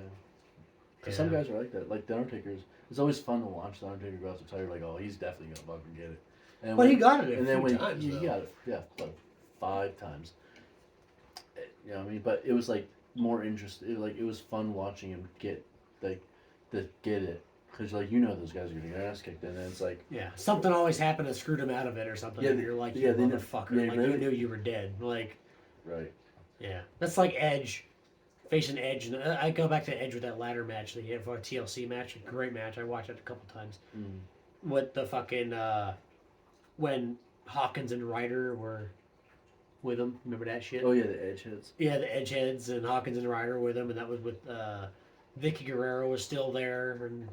Because some guys are like that. Like the Undertaker's. It's always fun to watch the Undertaker go out the title. Like, oh, he's definitely gonna fucking get it. And But he got it a few times. He got it. Yeah, like 5 times. You know what I mean? But it was like more interesting. Like it was fun watching him get it. Because, like, you know those guys are getting their ass kicked, and then it's like... Yeah, something always happened that screwed him out of it or something, and you're like, you motherfucker, like, you knew you were dead. Like... Right. Yeah. That's like Edge, facing Edge. And I go back to Edge with that ladder match that he had for a TLC match. A great match. I watched it a couple times. With the fucking... when Hawkins and Ryder were with him. Remember that shit? Oh, yeah, the Edge heads. Yeah, the Edge heads, and Hawkins and Ryder with him, and that was with... Vicky Guerrero was still there, and...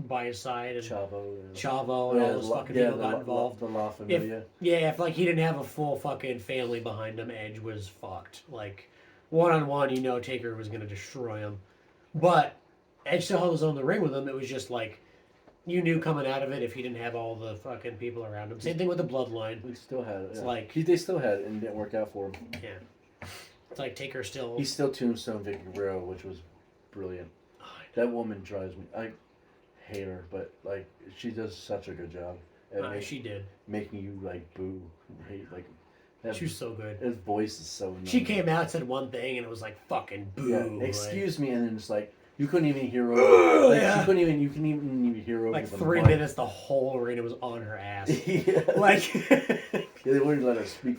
by his side, and Chavo and all those fucking people got involved. The La Familia. If like he didn't have a full fucking family behind him, Edge was fucked. Like 1-on-1, you know, Taker was gonna destroy him. But Edge still held his own in the ring with him. It was just like you knew coming out of it if he didn't have all the fucking people around him. Same thing with the Bloodline. He still had it. It's yeah. like they still had it and it didn't work out for him. Yeah, it's like Taker still. He still tombstone Vicky Guerrero, which was brilliant. That woman drives me. I hate her, but like she does such a good job at she did making you like boo, hate like. She was so good. His voice is so. She came out, said one thing, and it was like fucking boo. Yeah, excuse me, and then it's like you couldn't even hear over. Like, yeah. You couldn't even hear over. Like 3 minutes, the whole arena was on her ass. Yeah. Like they wouldn't let her speak.